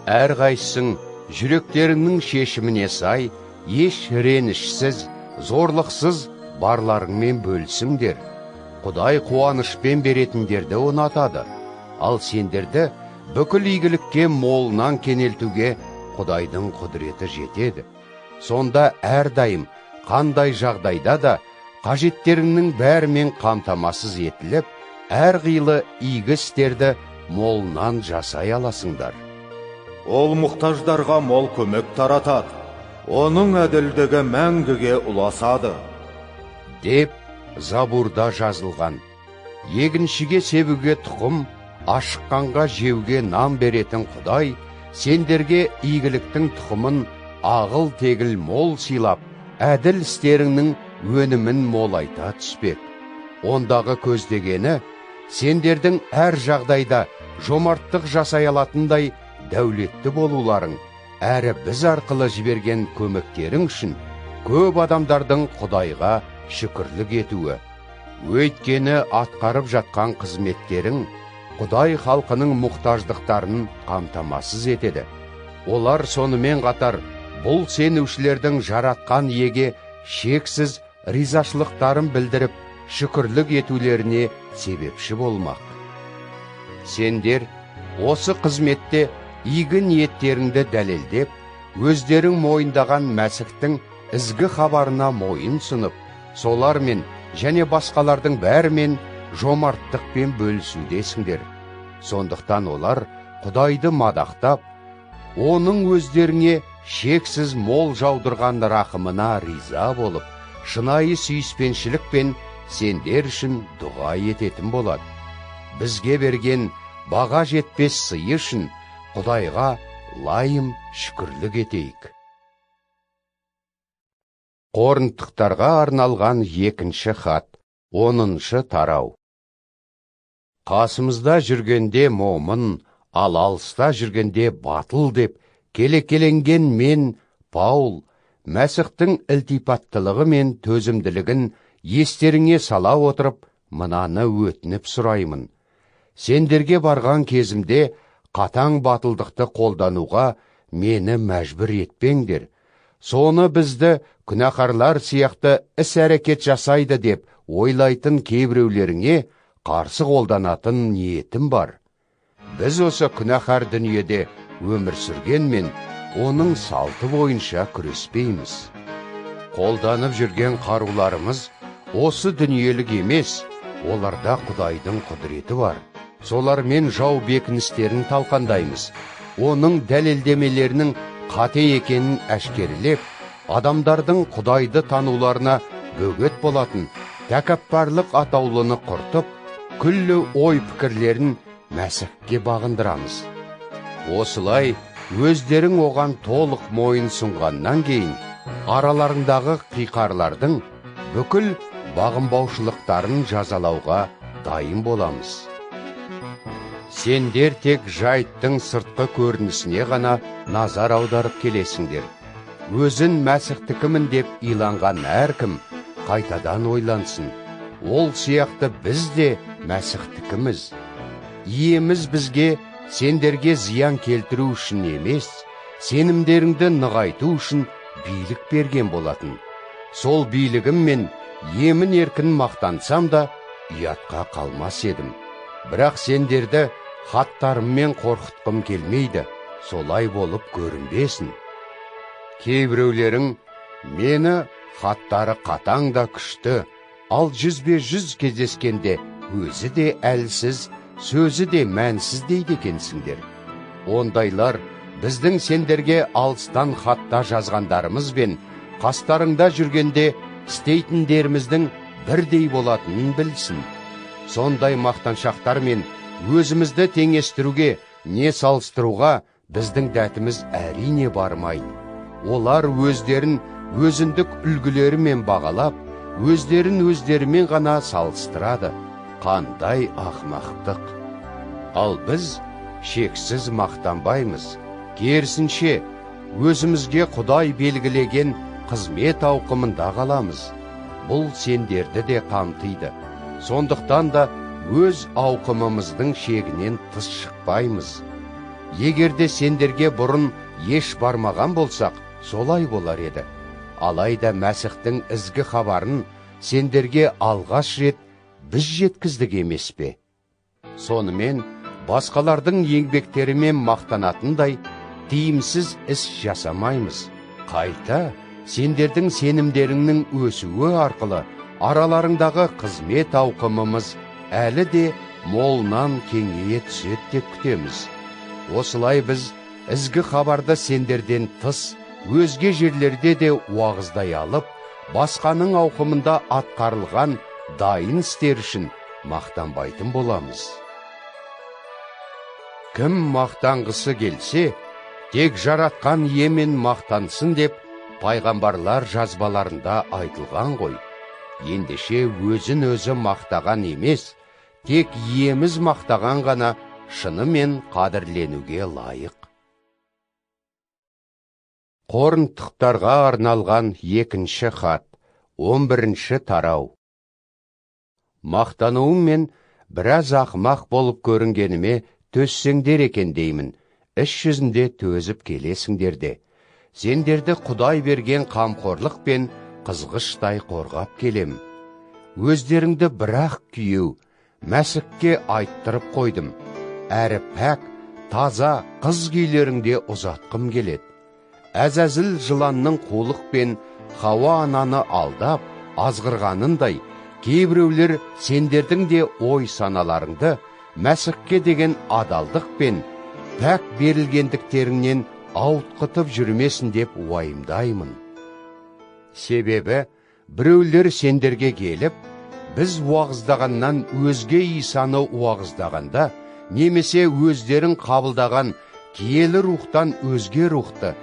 Әрқайсың жүректеріңнің шешіміне сай, еш ренішсіз, зорлықсыз барларыңмен бөлсіңдер. Құдай қуанышпен беретіндерді ұнатады, ал сендерді бүкіл игілікке молынан кенелтуге Құдайдың құдіреті жетеді. Сонда әрдайым қандай жағдайда да қажеттеріңнің бәрімен қамтамасыз етіліп, әрқилы игі істерді молынан жасай аласыңдар. Ол мұқтаждарға мол көмек таратады, оның әділдігі мәңгіге ұласады. Деп Забурда жазылған. Егіншіге себуге тұқым, ашыққанға жеуге нан беретін Құдай, сендерге игіліктің тұқымын ағыл тегіл мол сыйлап, әділ істеріңнің өнімін молайта түспек. Ондағы көздегені, сендердің әр жағдайда жомарттық жасай алатындай дәулетті болуларың, әрі біз арқылы жіберген көмектерің үшін көп адамдардың Құдайға шүкірлік етуі. Өйткені атқарып жатқан қызметтерің Құдай халқының мұқтаждықтарын қамтамасыз етеді. Олар сонымен қатар бұл сенушілердің жаратқан иеге шексіз ризашылықтарын білдіріп, шүкірлік етулеріне себепші болмақ. Сендер осы қызметте игі ниеттеріңді дәлелдеп, өздерің мойындаған Мәсіхтің ізгі хабарына мойын сұнып, солармен және басқалардың бәрімен жомарттықпен бөлісудесіңдер. Сондықтан олар Құдайды мадақтап, оның өздеріңе шексіз мол жаудырған рақымына риза болып, шынайы сүйіспеншілікпен сендер үшін дұға ететін болады. Бізге берген баға жетпес сыйы үшін Құдайға лайым шүкірлік етейік. Коринттықтарға арналған 2-ші хат, 10-шы тарау. Қасымызда жүргенде момын, ал алыста жүргенде батыл деп келекеленген мен, Паул, Мәсіхтің ілтипаттылығы мен төзімділігін естеріңе сала отырып, мынаны өтініп сұраймын. Сендерге барған кезімде қатаң батылдықты қолдануға мені мәжбүр етпеңдер. Соны бізді күнәқарлар сияқты іс-әрекет жасайды деп ойлайтын кейбіреулеріңе қарсы қолданатын ниетім бар. Біз осы күнәқар дүниеде өмір сүргенмен, оның салты бойынша күреспейміз. Қолданып жүрген қаруларымыз осы дүниелік емес, оларда Құдайдың құдіреті бар. Солармен жау бекіністерін талқандаймыз. Оның дәлелдемелерінің қате екенін әшкерелеп, адамдардың Құдайды тануларына бөгет болатын тәкаппарлық атаулыны құртып, күллі ой пікірлерін Мәсіхке бағындырамыз. Осылай, өздерің оған толық мойын сұнғаннан кейін, араларындағы қиқарлардың бүкіл бағынбаушылықтарын жазалауға дайын боламыз. Сендер тек жайттың сыртқы көрінісіне ғана назар аударып келесіңдер. Өзін Мәсіхтікімін деп иланған әркім қайтадан ойлансын. Ол сияқты біз де Мәсіхтікіміз. Иеміз бізге сендерге зиян келтіру үшін емес, сенімдеріңді нығайту үшін билік берген болатын. Сол билігіммен емін еркін мақтансам да, ұятқа қалмас едім. Бірақ сендерді хаттарыммен қорқытқым келмейді, солай болып көрінбесін. Кейбіреулерің мені хаттары қатаң да күшті, ал 100-100 кездескенде өзі де әлсіз, сөзі де мәнсіз дейді екенсіңдер. Ондайлар біздің сендерге алыстан хатта жазғандарымыз бен қастарыңда жүргенде істейтіндеріміздің бірдей болатынын білсін. Сондай мақтаншақтар мен өзімізді теңестіруге, не салыстыруға біздің дәтіміз әрине бармайды. Олар өздерін өзіндік үлгілерімен бағалап, өздерімен ғана салыстырады. Қандай ақымақтық! Ал біз шексіз мақтанбаймыз. Керісінше, өзімізге Құдай белгілеген қызмет ауқымында қаламыз. Бұл сендерді де қамтиды. Сондықтан да өз ауқымымыздың шегінен тыс шықпаймыз. Егерде сендерге бұрын еш бармаған болсақ, солай болар еді. Алайда Мәсіхтің ізгі хабарын сендерге алғаш рет біз жеткіздік емес пе? Сонымен, басқалардың еңбектерімен мақтанатындай тиімсіз іс жасамаймыз. Қайта, сендердің сенімдеріңнің өсуі арқылы араларыңдағы қызмет ауқымымыз әлі де молынан кеңейе түседі деп күтеміз. Осылай біз ізгі хабарды сендерден тыс, өзге жерлерде де уағыздай алып, басқаның ауқымында атқарылған дайын істер үшін мақтанбайтын боламыз. Кім мақтанғысы келсе, тек жаратқан иемен мақтансын деп пайғамбарлар жазбаларында айтылған ғой. Ендеше өзін өзі мақтаған емес, тек иеміз мақтаған ғана шынымен қадірленуге лайық. Коринттықтарға арналған 2-ші хат, 11-ші тарау. Мақтануым мен біраз ақымақ болып көрінгеніме төссеңдер екен деймін. Іс жүзінде төзіп келесіңдер де. Сендерді Құдай берген қамқорлық пен қызғыштай қорғап келем. Өздеріңді бірақ күйеу, Мәсіхке айттырып қойдым. Әрі пәк, таза қыз күйлеріңде ұзатқым келеді. Әзәзіл жыланның қулық пен Хауа ананы алдап, азғырғанындай, кейбіреулер сендердің де ой саналарыңды Мәсіхке деген адалдық пен пәк берілгендіктеріңнен ауытқытып жүрмесін деп уайымдаймын. Себебі, біреулер сендерге келіп, біз уағыздағаннан өзге Исаны уағыздағанда, немесе өздерін қабылдаған киелі рухтан өзге рухты,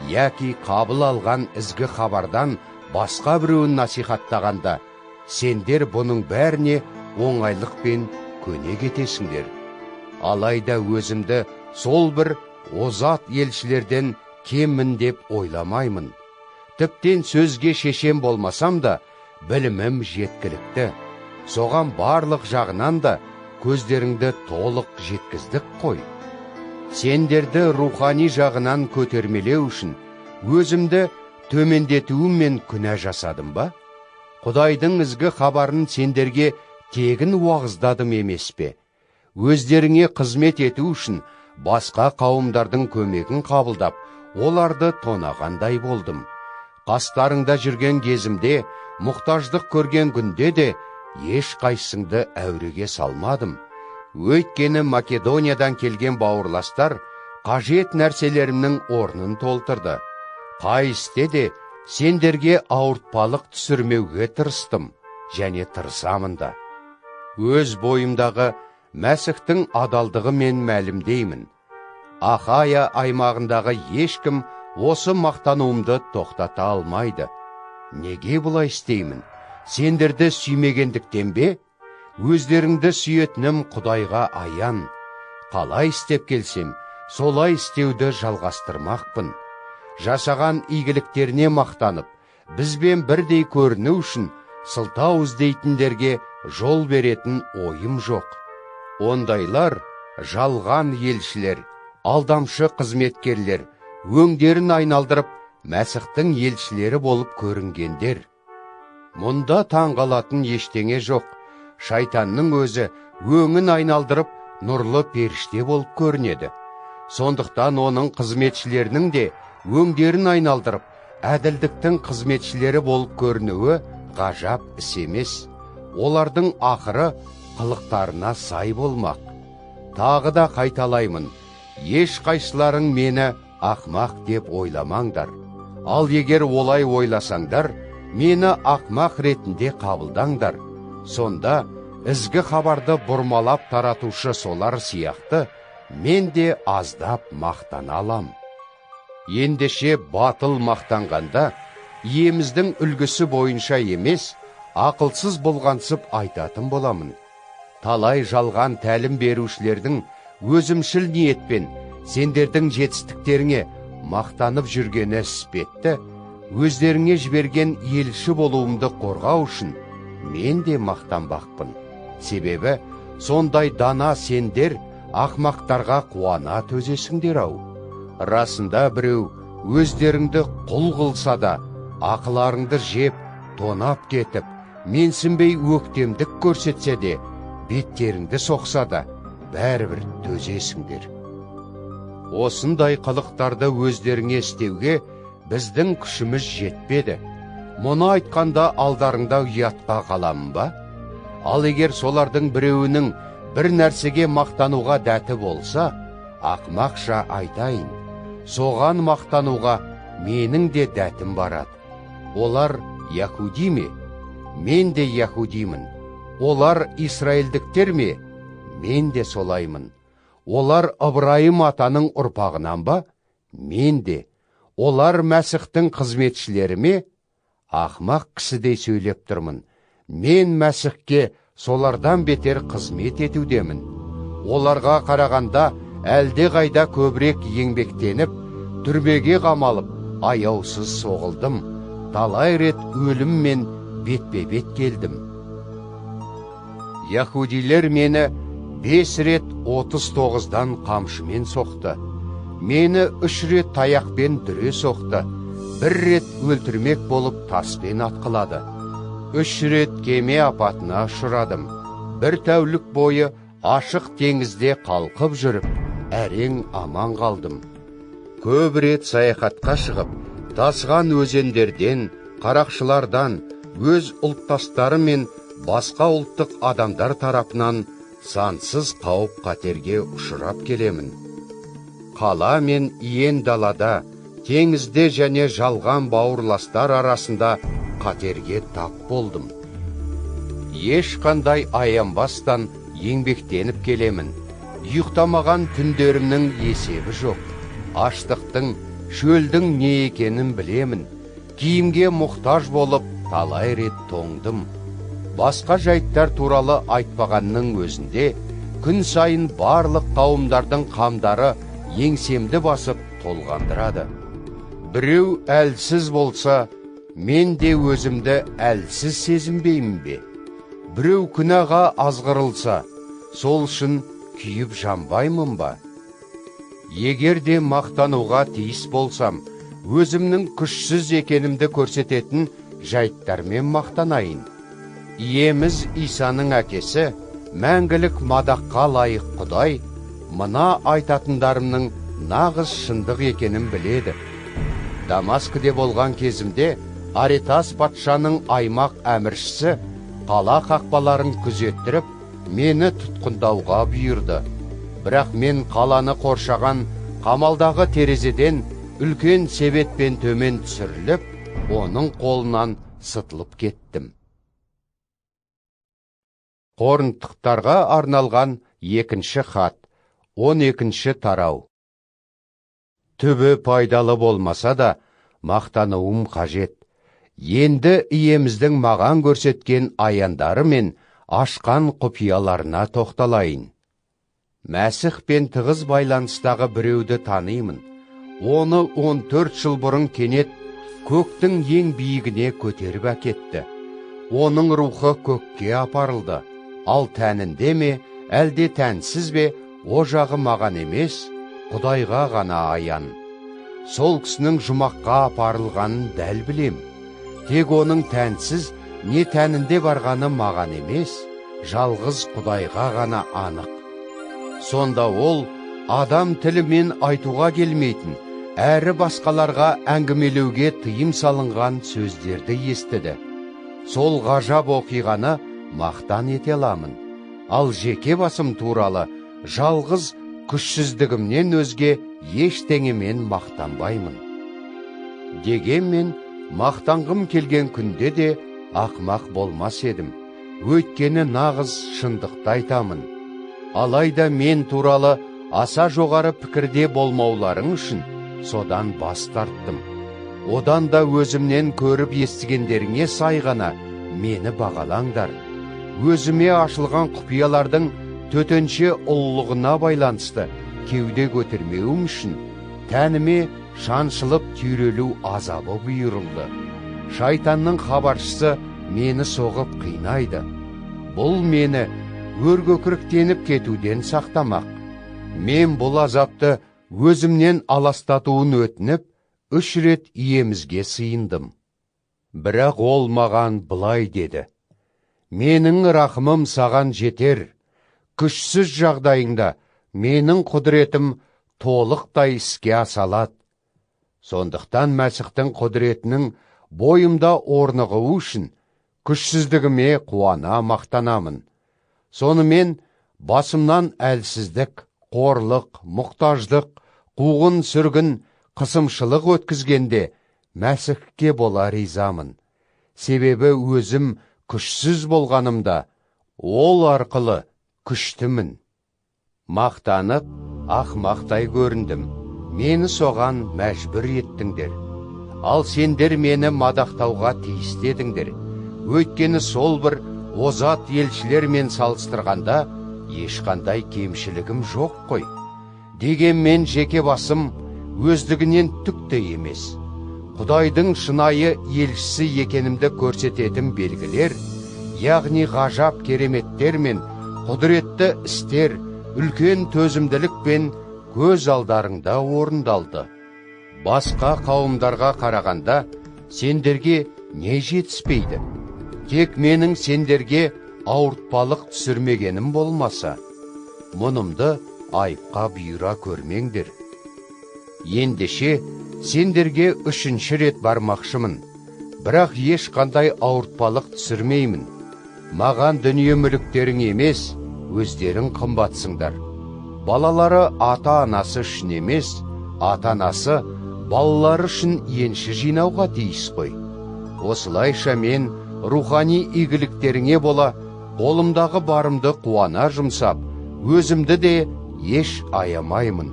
яки қабыл алған ізгі хабардан басқа біреуін насихаттағанда, сендер бұның бәріне оңайлықпен көне кетесіңдер. Алайда өзімді сол бір озат елшілерден кеммін деп ойламаймын. Тіптен сөзге шешем болмасам да, білімім жеткілікті. Соған барлық жағынан да көздеріңді толық жеткіздік қой. Сендерді рухани жағынан көтермелеу үшін өзімді төмендетуіммен күнә жасадым ба? Құдайдың ізгі хабарын сендерге тегін уағыздадым емес пе? Өздеріңе қызмет ету үшін басқа қауымдардың көмегін қабылдап, оларды тонағандай болдым. Қастарыңда жүрген кезімде, мұқтаждық көрген күнде де еш қайсыңды әуреге салмадым. Өйткені Македониядан келген бауырластар қажет нәрселерімнің орнын толтырды. Қай істе де сендерге ауыртпалық түсірмеуге тырыстым, және тырысамын да. Өз бойымдағы Мәсіхтің адалдығы мен мәлімдеймін. Ахая аймағындағы ешкім осы мақтануымды тоқтата алмайды. Неге бұлай істеймін? Сендерді сүймегендіктен бе? Өздеріңді сүйетінім Құдайға аян. Қалай істеп келсем, солай істеуді жалғастырмақпын. Жасаған игіліктеріне мақтанып, бізбен бірдей көріну үшін сылтау іздейтіндерге жол беретін ойым жоқ. Ондайлар жалған елшілер, алдамшы қызметкерлер, өңдерін айналдырып, Мәсіхтің елшілері болып көрінгендер. Мұнда таңғалатын ештеңе жоқ. Шайтанның өзі өңін айналдырып, нұрлы періште болып көрінеді. Сондықтан оның қызметшілерінің де өңдерін айналдырып, әділдіктің қызметшілері болып көрінуі ғажап іс емес. Олардың ақыры қылықтарына сай болмақ. Тағы да қайталаймын, еш қайсыларың мені ақмақ деп ойламаңдар. Ал егер олай ойласаңдар, мені ақмақ ретінде қабылдаңдар. Сонда ізгі хабарды бұрмалап таратушы солар сияқты, мен де аздап мақтана алам. Ендеше батыл мақтанғанда, иеміздің үлгісі бойынша емес, ақылсыз болғансып айтатын боламын. Талай жалған тәлім берушілердің өзімшіл ниетпен сендердің жетістіктеріңе мақтанып жүргені іспетті, өздеріңе жіберген елші болуымды қорғау үшін мен де мақтанбақпын. Себебі сондай дана сендер ақмақтарға қуана төзесіңдер-ау. Расында біреу өздеріңді құл қылса да, ақыларыңды жеп, тонап кетіп, менсінбей өктемдік көрсетсе де, беттеріңді соқса да, бәрібір төзесіңдер. Осындай қылықтарды өздеріңе істеуге біздің күшіміз жетпеді. Мұны айтқанда алдарыңда ұятқа қаламын ба? Ал егер солардың біреуінің бір нәрсеге мақтануға дәті болса, ақмақша айтайын, соған мақтануға менің де дәтім барады. Олар яхуди ме? Мен де яхудимін. Олар Исраилдіктер ме? Мен де солаймын. Олар Ыбырайым атаның ұрпағынан ба? Мен де. Олар Мәсіхтің қызметшілері ме? Ақмақ кісідей сөйлеп тұрмын. Мен Мәсіхке солардан бетер қызмет етудемін. Оларға қарағанда әлде қайда көбірек еңбектеніп, түрмеге қамалып, аяусыз соғылдым. Талай рет өліммен бетпе-бет келдім. Яхудилер мені 5 рет 39-дан қамшымен соқты. Мені 3 рет таяқпен дүре соқты. 1 рет өлтірмек болып таспен атқылады. 3 рет кеме апатына ұшырадым. 1 тәулік бойы ашық теңізде қалқып жүріп, әрең аман қалдым. Көп рет саяхатқа шығып, тасыған өзендерден, қарақшылардан, өз ұлттастары мен басқа ұлттық адамдар тарапынан сансыз қауіп қатерге ұшырап келемін. Қала мен иен далада, теңізде және жалған бауырластар арасында қатерге тап болдым. Ешқандай аянбастан еңбектеніп келемін. Ұйықтамаған түндерімнің есебі жоқ. Аштықтың, шөлдің не екенін білемін. Киімге мұқтаж болып, талай рет тоңдым. Басқа жайттар туралы айтпағанның өзінде, күн сайын барлық қауымдардың қамдары еңсемді басып толғандырады. Біреу әлсіз болса, мен де өзімді әлсіз сезінбеймін бе? Біреу күнәға азғырылса, сол үшін күйіп жанбаймын ба? Егер де мақтануға тиіс болсам, өзімнің күшсіз екенімді көрсететін жайттармен мақтанайын. Иеміз Исаның әкесі, мәңгілік мадаққа лайық Құдай, мына айтатындарымның нағыз шындық екенін біледі. Дамаскіде болған кезімде Аретас патшаның аймақ әміршісі қала қақпаларын күзеттіріп, мені тұтқындауға бұйырды. Бірақ мен қаланы қоршаған қамалдағы терезеден үлкен себетпен төмен түсіріліп, оның қолынан сытылып кеттім. Коринттықтарға арналған 2-ші хат, 12-ші тарау. Түбі пайдалы болмаса да, мақтануым қажет. Енді иеміздің маған көрсеткен аяндары мен ашқан құпияларына тоқталайын. Мәсіхпен тығыз байланыстағы біреуді танимын. Оны 14 жыл бұрын кенет көктің ең биігіне көтеріп әкетті. Оның рухы көкке апарылды. Ал тәнінде ме, әлде тәнсіз бе, о жағы маған емес, Құдайға ғана аян. Сол кісінің жұмаққа апарылғанын дәл білем. Тек оның тәнсіз, не тәнінде барғаны маған емес, жалғыз Құдайға ғана анық. Сонда ол, адам тілімен айтуға келмейтін, әрі басқаларға әңгімелеуге тыйым салынған сөздерді естіді. Сол ғажап оқиғаны мақтан ете аламын. Ал жеке басым туралы жалғыз күшсіздігімнен өзге ештеңемен мақтанбаймын. Дегенмен, мақтанғым келген күнде де ақмақ болмас едім. Өйткені нағыз шындықты айтамын. Алайда мен туралы аса жоғары пікірде болмауларың үшін содан бас тарттым. Одан да өзімнен көріп естігендеріңе сай ғана мені бағалаңдар. Өзіме ашылған құпиялардың төтенше ұлылығына байланысты кеуде көтермеуім үшін тәніме шаншылып түйрелу азабы бұйырылды. Шайтанның хабаршысы мені соғып қинайды. Бұл мені өркөкіріктеніп кетуден сақтамақ. Мен бұл азапты өзімнен аластатуын өтініп, 3 рет иемізге сыйындым. Бірақ ол маған былай деді: менің рахымым саған жетер. Күшсіз жағдайыңда менің құдіретім толықтай іске асалады. Сондықтан Мәсіхтің құдіретінің бойымда орнығуы үшін күшсіздігіме қуана мақтанамын. Сонымен басымнан әлсіздік, қорлық, мұқтаждық, қуғын сүргін, қысымшылық өткізгенде Мәсіхке бола ризамын. Себебі өзім күшсіз болғанымда, ол арқылы күштімін. Мақтанып, ақмақтай көріндім. Мені соған мәжбүр еттіңдер. Ал сендер мені мадақтауға тиістедіңдер. Өйткені сол бір озат елшілермен салыстырғанда ешқандай кемшілігім жоқ қой. Дегенмен жеке басым өздігінен түк те емес. Құдайдың шынайы елшісі екенімді көрсететін белгілер, яғни ғажап кереметтер мен құдіретті істер, үлкен төзімділік пен көз алдарыңда орындалды. Басқа қауымдарға қарағанда сендерге не жетіспейді? Тек менің сендерге ауыртпалық түсірмегенім болмаса, мұнымды айыпқа бұйыра көрмеңдер. Ендеше сендерге 3-ші рет бармақшымын, бірақ ешқандай ауыртпалық түсірмеймін. Маған дүние мүліктерің емес, өздерің қымбатсыңдар. Балалары ата-анасы үшін емес, ата-анасы балалары үшін енші жинауға тиіс қой. Осылайша мен рухани игіліктеріңе бола, қолымдағы барымды қуана жұмсап, өзімді де еш аямаймын.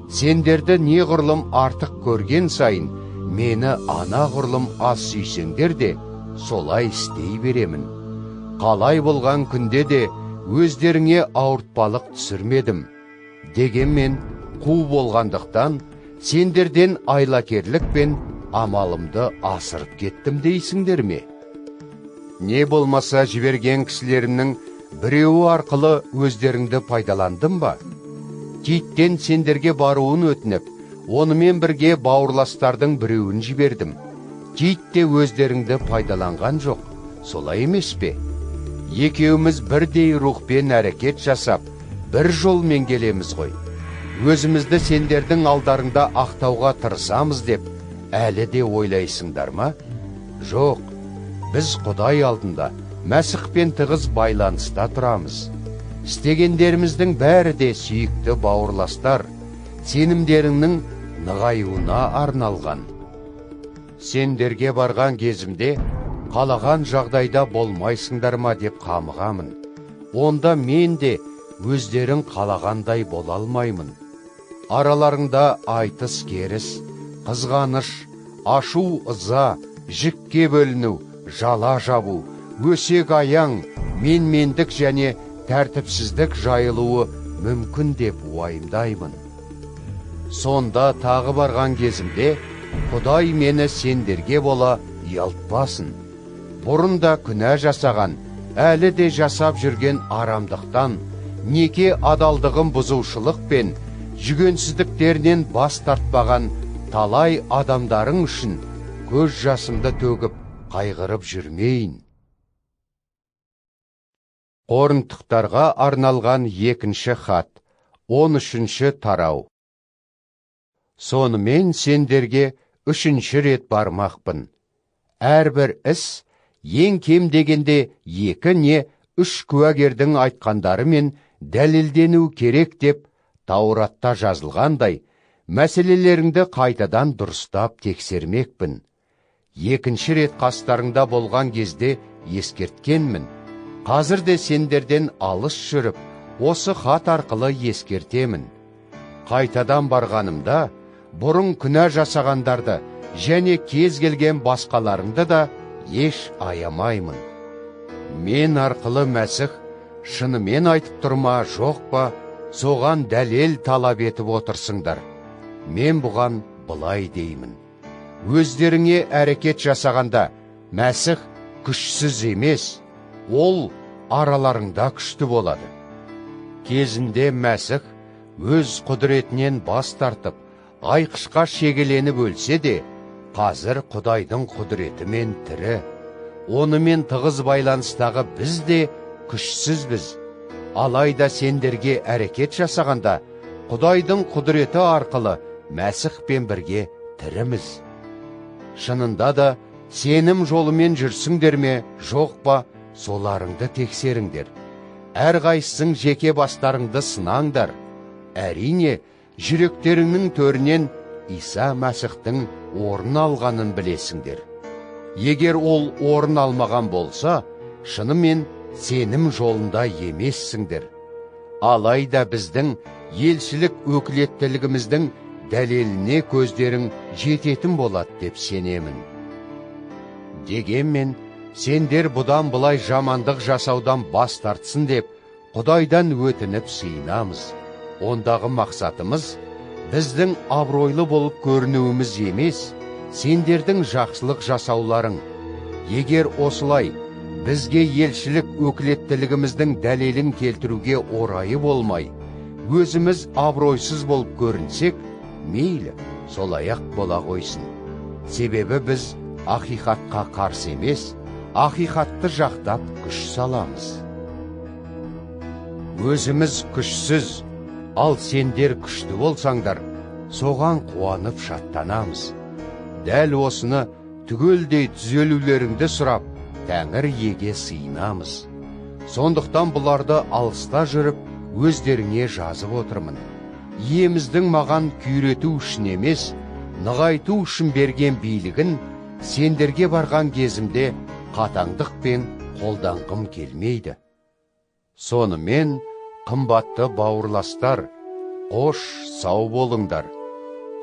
Сендерді неғұрлым артық көрген сайын, мені анағұрлым аз сүйсеңдер де, солай істей беремін. Қалай болған күнде де өздеріңе ауыртпалық түсірмедім. Дегенмен қу болғандықтан, сендерден айлакерлік пен амалымды асырып кеттім дейсіңдер ме? Не болмаса жіберген кісілерімнің біреуі арқылы өздеріңді пайдаландым ба? Титтен сендерге баруын өтініп, онымен бірге бауырластардың біреуін жібердім. Тит те өздеріңді пайдаланған жоқ, солай емес пе? Екеуміз бірдей рухпен әрекет жасап, бір жолмен келеміз ғой. Өзімізді сендердің алдарында ақтауға тырысамыз деп, әлі де ойлайсыңдар ма? Жоқ, біз Құдай алдында Мәсіхпен тығыз байланыста тұрамыз. Істегендеріміздің бәрі де сүйікті бауырластар, сенімдеріңнің нығаюына арналған. Сендерге барған кезімде, қалаған жағдайда болмайсыңдар ма деп қамығамын. Онда мен де өздерің қалағандай бола алмаймын. Араларыңда айтыс керіс, қызғаныш, ашу ыза, жікке бөліну, жала жабу, өсек аяң, менмендік және тәртіпсіздік жайылуы мүмкін деп уайымдаймын. Сонда тағы барған кезімде, Құдай мені сендерге бола ұялтпасын. Бұрын да күнә жасаған, әлі де жасап жүрген арамдықтан, неке адалдығын бұзушылық пен жүгенсіздіктерінен бас тартпаған талай адамдарың үшін көз жасымды төгіп, қайғырып жүрмейін. Коринтықтарға арналған 2-ші хат, 13-ші тарау. Сонымен сендерге 3-ші рет бармақпын. Әрбір іс, ең кем дегенде 2 не 3 куәгердің айтқандарымен дәлелдену керек деп Тауратта жазылғандай, мәселелеріңді қайтадан дұрыстап тексермекпін. 2-ші рет қастарыңда болған кезде ескерткенмін. Қазір де сендерден алыс жүріп, осы хат арқылы ескертемін. Қайтадан барғанымда, бұрын күнә жасағандарды және кез келген басқаларыңды да еш аямаймын. Мен арқылы Мәсіх шынымен айтып тұрма жоқ па, соған дәлел талап етіп отырсыңдар. Мен бұған былай деймін. Өздеріңе әрекет жасағанда, Мәсіх күшсіз емес, ол араларыңда күшті болады. Кезінде Мәсіх өз құдіретінен бас тартып, айқышқа шегеленіп өлсе де, қазір Құдайдың құдіретімен тірі. Онымен тығыз байланыстағы біз де күшсізбіз. Алайда сендерге әрекет жасағанда, Құдайдың құдіреті арқылы Мәсіхпен бірге тіріміз. Шынында да сенім жолымен жүрсіңдер ме, жоқ па, соларыңды тексеріңдер. Әрқайсың жеке бастарыңды сынаңдар. Әрине, жүректеріңнің төрінен Иса Мәсіхтің орын алғанын білесіңдер. Егер ол орын алмаған болса, шынымен сенім жолында емессіңдер. Алайда біздің елшілік өкілеттілігіміздің дәлеліне көздерің жететін болады деп сенемін. Дегенмен, сендер бұдан бұлай жамандық жасаудан бас тартсын деп, Құдайдан өтініп сыйынамыз. Ондағы мақсатымыз, біздің абыройлы болып көрінуіміз емес, сендердің жақсылық жасауларың. Егер осылай, бізге елшілік өкілеттілігіміздің дәлелін келтіруге орайы болмай, өзіміз абыройсыз болып көрінсек, мейлі, солай-ақ бола қойсын. Себебі біз ақиқатқа қарсы емес, ақиқатты жақтап күш саламыз. Өзіміз күшсіз, ал сендер күшті болсаңдар, соған қуанып шаттанамыз. Дәл осыны түгелдей түзелулеріңді сұрап, Тәңір еге сыйынамыз. Сондықтан бұларды алыста жүріп, өздеріңе жазып отырмын. Иеміздің маған күйрету үшін емес, нығайту үшін берген билігін сендерге барған кезімде қатаңдықпен қолданғым келмейді. Сонымен, қымбатты бауырластар, қош сау болыңдар,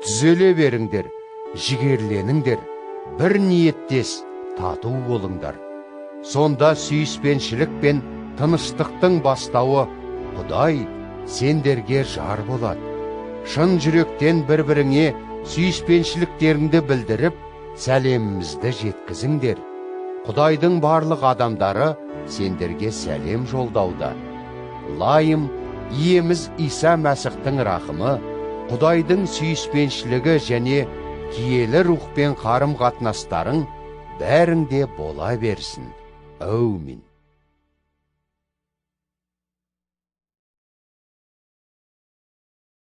түзеле беріңдер, жігерленіңдер, бір ниеттес тату болыңдар. Сонда сүйіспеншілік пен тыныштықтың бастауы Құдай сендерге жар болады. Шын жүректен бір-біріңе сүйіспеншіліктеріңді білдіріп, сәлемімізді жеткізіңдер. Құдайдың барлық адамдары сендерге сәлем жолдауда. Лайым, иеміз Иса Мәсіхтің рақымы, Құдайдың сүйіспеншілігі және киелі рухпен қарым қатынастарың бәріңде бола берсін. Әумин.